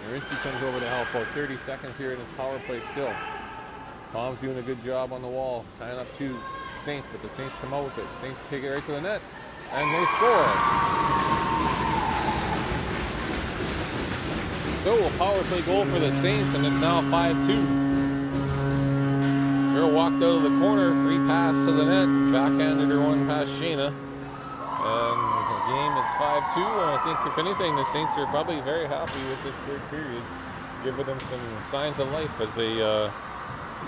Narinsky comes over to help. About 30 seconds here in his power play still. Tom's doing a good job on the wall, tying up 2 Saints, but the Saints come out with it. Saints take it right to the net, and they score. So a power play goal for the Saints, and it's now 5-2. Girl walked out of the corner, free pass to the net, backhanded her one past Shayna. And the game is 5-2, and I think if anything, the Saints are probably very happy with this third period, giving them some signs of life as they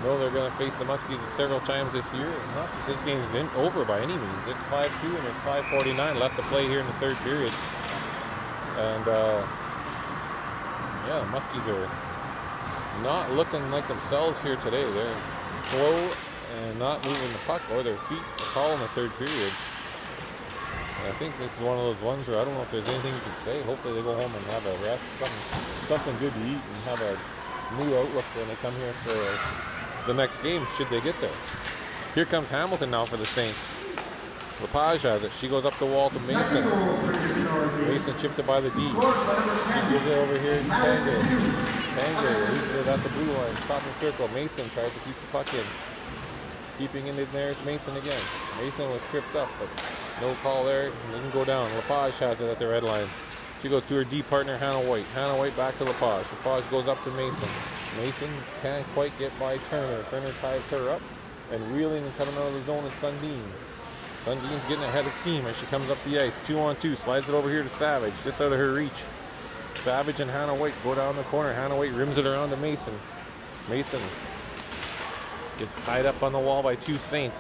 know they're going to face the Muskies several times this year. Not that this game isn't over by any means. It's 5-2, and there's 5:49 left to play here in the third period. And yeah, Muskies are not looking like themselves here today. They're slow and not moving the puck or their feet at all in the third period. And I think this is one of those ones where I don't know if there's anything you can say. Hopefully they go home and have a rest, something good to eat, and have a new outlook when they come here for the next game, should they get there. Here comes Hamilton now for the Saints. Lepage has it. She goes up the wall to Mason. Mason chips it by the D. She gives it over here to Tango. Tango leaves it at the blue line, top of the circle. Mason tries to keep the puck in. Keeping it in there is Mason again. Mason was tripped up, but no call there. Didn't go down. Lepage has it at the red line. She goes to her D partner, Hannah White. Hannah White back to Lepage. Lepage goes up to Mason. Mason can't quite get by Turner. Turner ties her up. And reeling and coming out of the zone is Sundin. Sundin's getting ahead of steam as she comes up the ice. 2-on-2. Slides it over here to Savage. Just out of her reach. Savage and Hannah White go down the corner. Hannah White rims it around to Mason. Mason gets tied up on the wall by 2 Saints.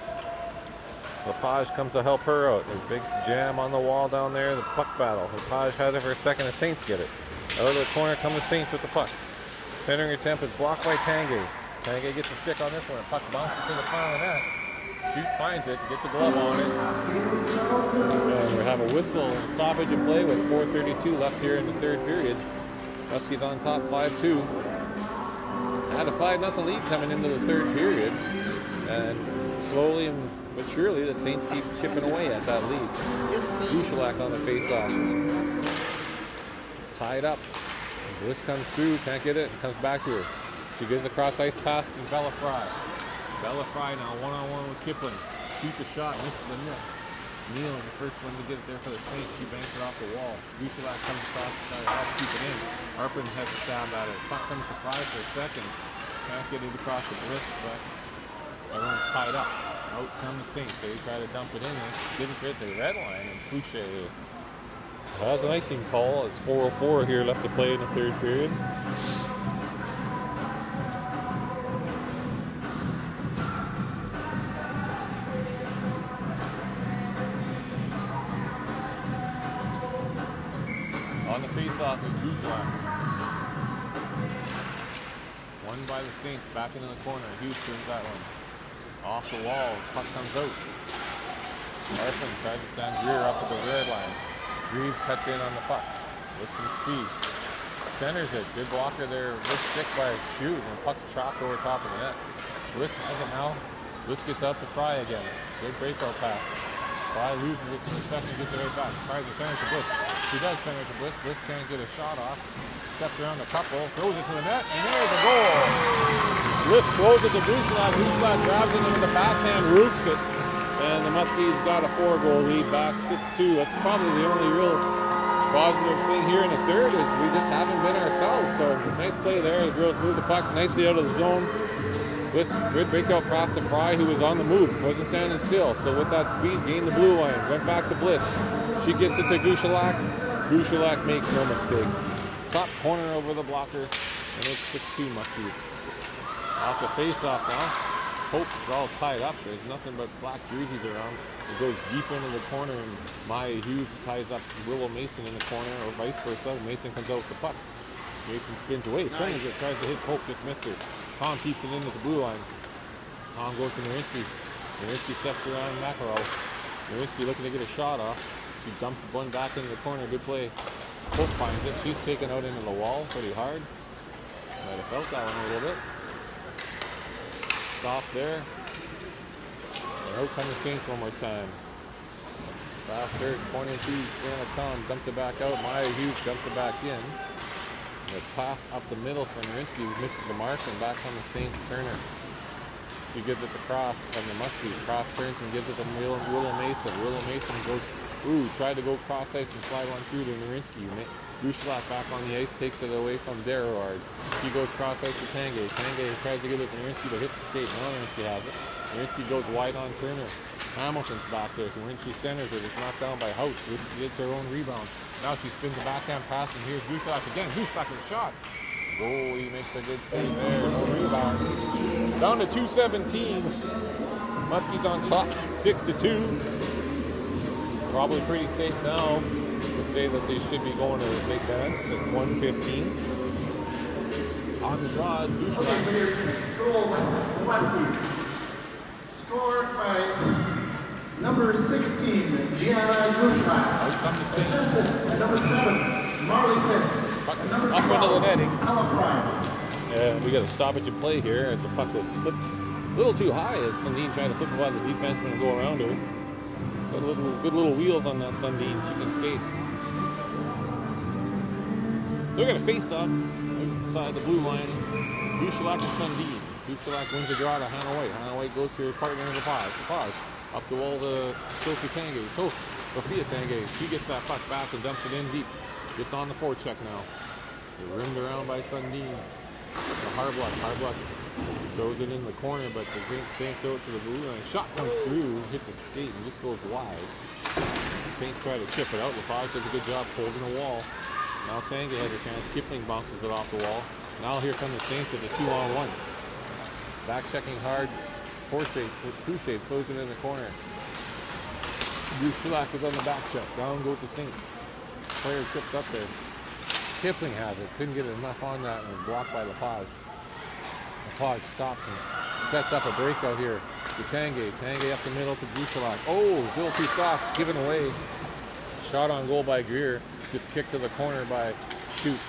Lepage comes to help her out. There's a big jam on the wall down there. The puck battle. Lepage has it for a second. The Saints get it. Out of the corner come the Saints with the puck. Centering attempt is blocked by Tanguay. Tanguay gets a stick on this one. The puck bounces to the front of the net. Shoot finds it. Gets a glove on it. And we have a whistle and stoppage of play with 4:32 left here in the third period. Muskies on top 5-2. Had a 5-0 lead coming into the third period. And slowly but surely the Saints keep chipping away at that lead. Gushalak on the face-off. Tied up. Bliss comes through, can't get it, and comes back to her. She gives a cross-ice pass to Bella Fry. Bella Fry now one-on-one with Kipling. Shoots a shot, misses the net. Neal is the first one to get it there for the Saints. She banks it off the wall. Gushalak comes across to try to help keep it in. Arpin has a stab at it. Puck comes to Fry for a second. Can't get it across the Bliss, but everyone's tied up. Out come the Saints. They try to dump it in. They didn't get the red line, and Fouché. That's an icing call. It's 4:04 here left to play in the third period. On the face-off is Gouchelat. Won by the Saints, back into the corner. Hughes turns that one. Off the wall, puck comes out. Arpin tries to stand Greer up at the red line. Greaves cuts in on the puck with some speed. Centers it. Good blocker there. Good stick by Shoot, and the puck's chopped over top of the net. Bliss has it now. Bliss gets out to Fry again. Good breakout pass. Fry loses it for a second, gets it right back. Tries to center to Bliss. She does center to Bliss. Bliss can't get a shot off. Steps around a couple, throws it to the net, and there's a goal. Bliss throws it to Gouchelat. Gouchelat grabs it into the backhand, roofs it, and the Muskies got a 4-goal lead back, 6-2. That's probably the only real positive thing here in the third is we just haven't been ourselves. So nice play there. The girls moved the puck nicely out of the zone. Bliss, good breakout pass to Fry, who was on the move, wasn't standing still. So with that speed, gained the blue line, went back to Bliss. She gets it to Gouchelat. Gouchelat makes no mistake. Top corner over the blocker, and it's 6-2 Muskies. Off the face-off now. Pope is all tied up. There's nothing but black jerseys around. It goes deep into the corner, and Maya Hughes ties up Willow Mason in the corner, or vice versa. Mason comes out with the puck. Mason spins away. Sends it, tries to hit Pope, just missed her. Tom keeps it in at the blue line. Tom goes to Narinsky. Narinsky steps around Makarov. Narinsky looking to get a shot off. She dumps the one back into the corner. Good play. Pope finds it. She's taken out into the wall pretty hard. Might have felt that one a little bit. Stop there. And out come the Saints one more time. Faster, 22, Santa Tom dumps it back out. Maya Hughes dumps it back in. The pass up the middle for Narinsky, who misses the mark, and back on the Saints. Turner. She gives it the cross from the Muskies. Cross turns and gives it to Willow Mason. Willow Mason goes, tried to go cross ice and slide one through to Narinsky. Gouchelat back on the ice, takes it away from Derrard. She goes cross ice to Tanguay. Tanguay tries to give it to Narinsky, but hits the skate. Now Narinsky has it. Narinsky goes wide on Turner. Hamilton's back there, so when she centers it, it's knocked down by Houts, which gets her own rebound. Now she spins a backhand pass, and here's Gouchelat again. Gouchelat with a shot. Oh, he makes a good save there. No rebound. Down to 2:17. Muskies on top, 6-2. Probably pretty safe now to say that they should be going to the big dance at 1:15. On the draw is Okay, Gouchelat. for your sixth goal, the Muskies. Scored by number 16, Gianna Gouchelat. Out come the Saints. Assisted at number 7, Marley Bliss. And number Up into the 12, netting. Ella Fry. We got a stoppage of play here as the puck was flipped a little too high as Sundin tried to flip it by the defenseman and go around her. Got good little wheels on that Sundin. She can skate. So we got a face-off outside the blue line. Gouchelat and Sundin. Gouchelat wins the draw to Hannah White. Hannah White goes to her partner in Lepage. Lepage up the wall to Sophie Tanguay. Sophia Tanguay. She gets that puck back and dumps it in deep. Gets on the forecheck now. They're rimmed around by Sundin. The Harbluck throws it in the corner, but the Saints throw it to the blue line. Shot comes through, hits a skate, and just goes wide. The Saints try to chip it out. Lepage does a good job holding the wall. Now Tanguay has a chance. Kipling bounces it off the wall. Now here come the Saints with a 2-on-1. Back checking hard. Fouché throws it in the corner. Gouchelat is on the back check. Down goes the Saints. Player tripped up there. Kipling has it. Couldn't get enough on that and was blocked by Lepage. Lepage stops and sets up a breakout here to Tanguay. Tanguay up the middle to Gouchelat. Oh, a little too soft. Given away. Shot on goal by Greer. Just kicked to the corner by Shoot.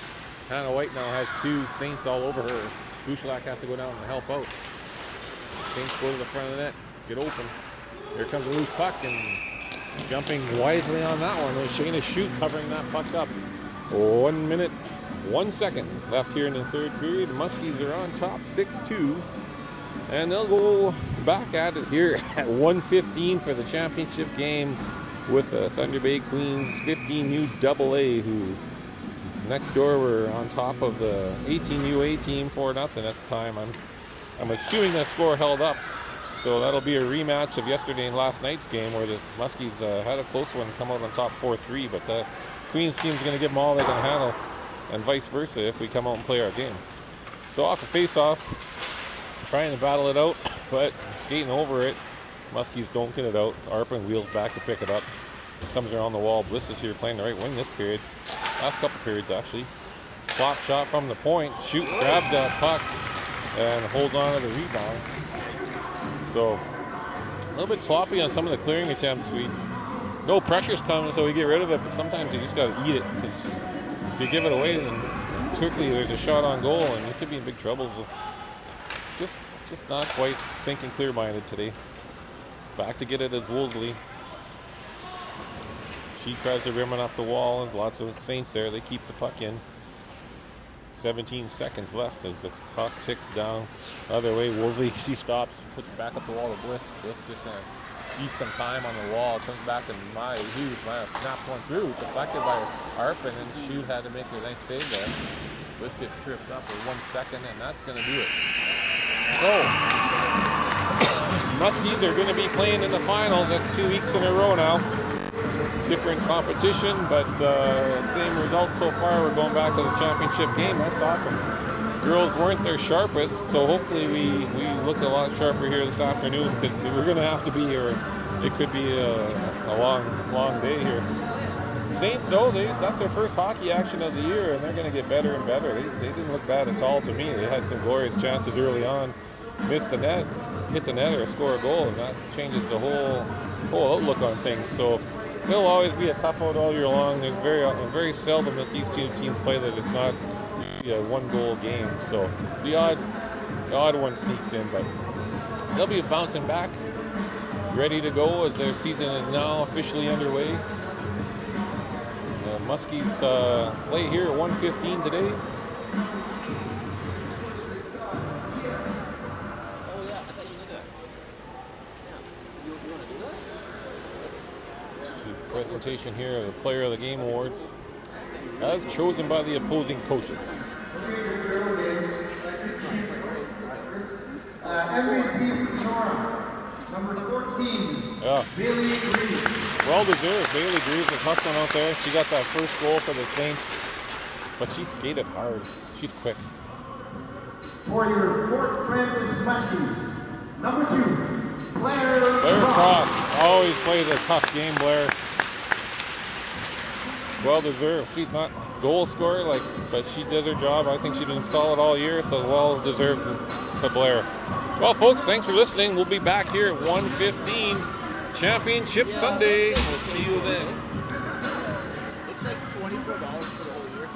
Hannah White now has two Saints all over her. Gouchelat has to go down and help out. Saints go to the front of the net. Get open. Here comes a loose puck and jumping wisely on that one. There's Shayna Shoot covering that puck up. 1 minute, 1 second left here in the third period. The Muskies are on top, 6-2. And they'll go back at it here at 1:15 for the championship game with the Thunder Bay Queens 15U AA, who next door were on top of the 18UA team 4-0 at the time. I'm assuming that score held up. So that'll be a rematch of yesterday and last night's game where the Muskies had a close one, come out on top 4-3, but the Queens team's going to give them all they can handle, and vice versa if we come out and play our game. So off the face-off, trying to battle it out, but skating over it. Muskies don't get it out. Arpin wheels back to pick it up. Comes around the wall. Bliss is here playing the right wing this period. Last couple periods, actually. Slop shot from the point. Shoot, grabs that puck, and holds on to the rebound. So, a little bit sloppy on some of the clearing attempts. No pressure's coming, so we get rid of it, but sometimes you just got to eat it. Because if you give it away, then quickly there's a shot on goal, and you could be in big trouble. So just not quite thinking clear-minded today. Back to get it as Woolsey. She tries to rim it up the wall. There's lots of Saints there. They keep the puck in. 17 seconds left as the clock ticks down. Other way, Woolsey, she stops, puts it back up the wall to Bliss. Bliss just going to eat some time on the wall. Comes back to Maya Hughes. Maya snaps one through. Deflected by Arpin, and Shoot had to make a nice save there. Bliss gets tripped up for 1 second, and that's going to do it. So, Muskies are going to be playing in the finals. That's 2 weeks in a row now. Different competition, but same results so far. We're going back to the championship game. That's awesome. Girls weren't their sharpest, so hopefully we look a lot sharper here this afternoon because we're going to have to be here. It could be a long day here. Saints, though, that's their first hockey action of the year, and they're going to get better and better. They didn't look bad at all to me. They had some glorious chances early on, missed the net, hit the net or score a goal, and that changes the whole outlook on things. So it'll always be a tough out all year long. There's very seldom that these two teams play that it's not a one-goal game. So the odd one sneaks in, but they'll be bouncing back, ready to go as their season is now officially underway. Muskies play here at 1:15 today. Presentation here of the Player of the Game Awards as chosen by the opposing coaches. MVP Victoria, number 14, Bailey Greaves. Well deserved. Bailey Greaves was hustling out there. She got that first goal for the Saints, but she skated hard. She's quick. For your Fort Francis Muskies, number 2, Blair Cross. Always plays a tough game, Blair. Well deserved. She's not goal scorer, but she does her job. I think she's been solid all year, so well deserved to Blair. Well, folks, thanks for listening. We'll be back here at 1:15, Championship Sunday. We'll see you then. It's like $24 for the whole year.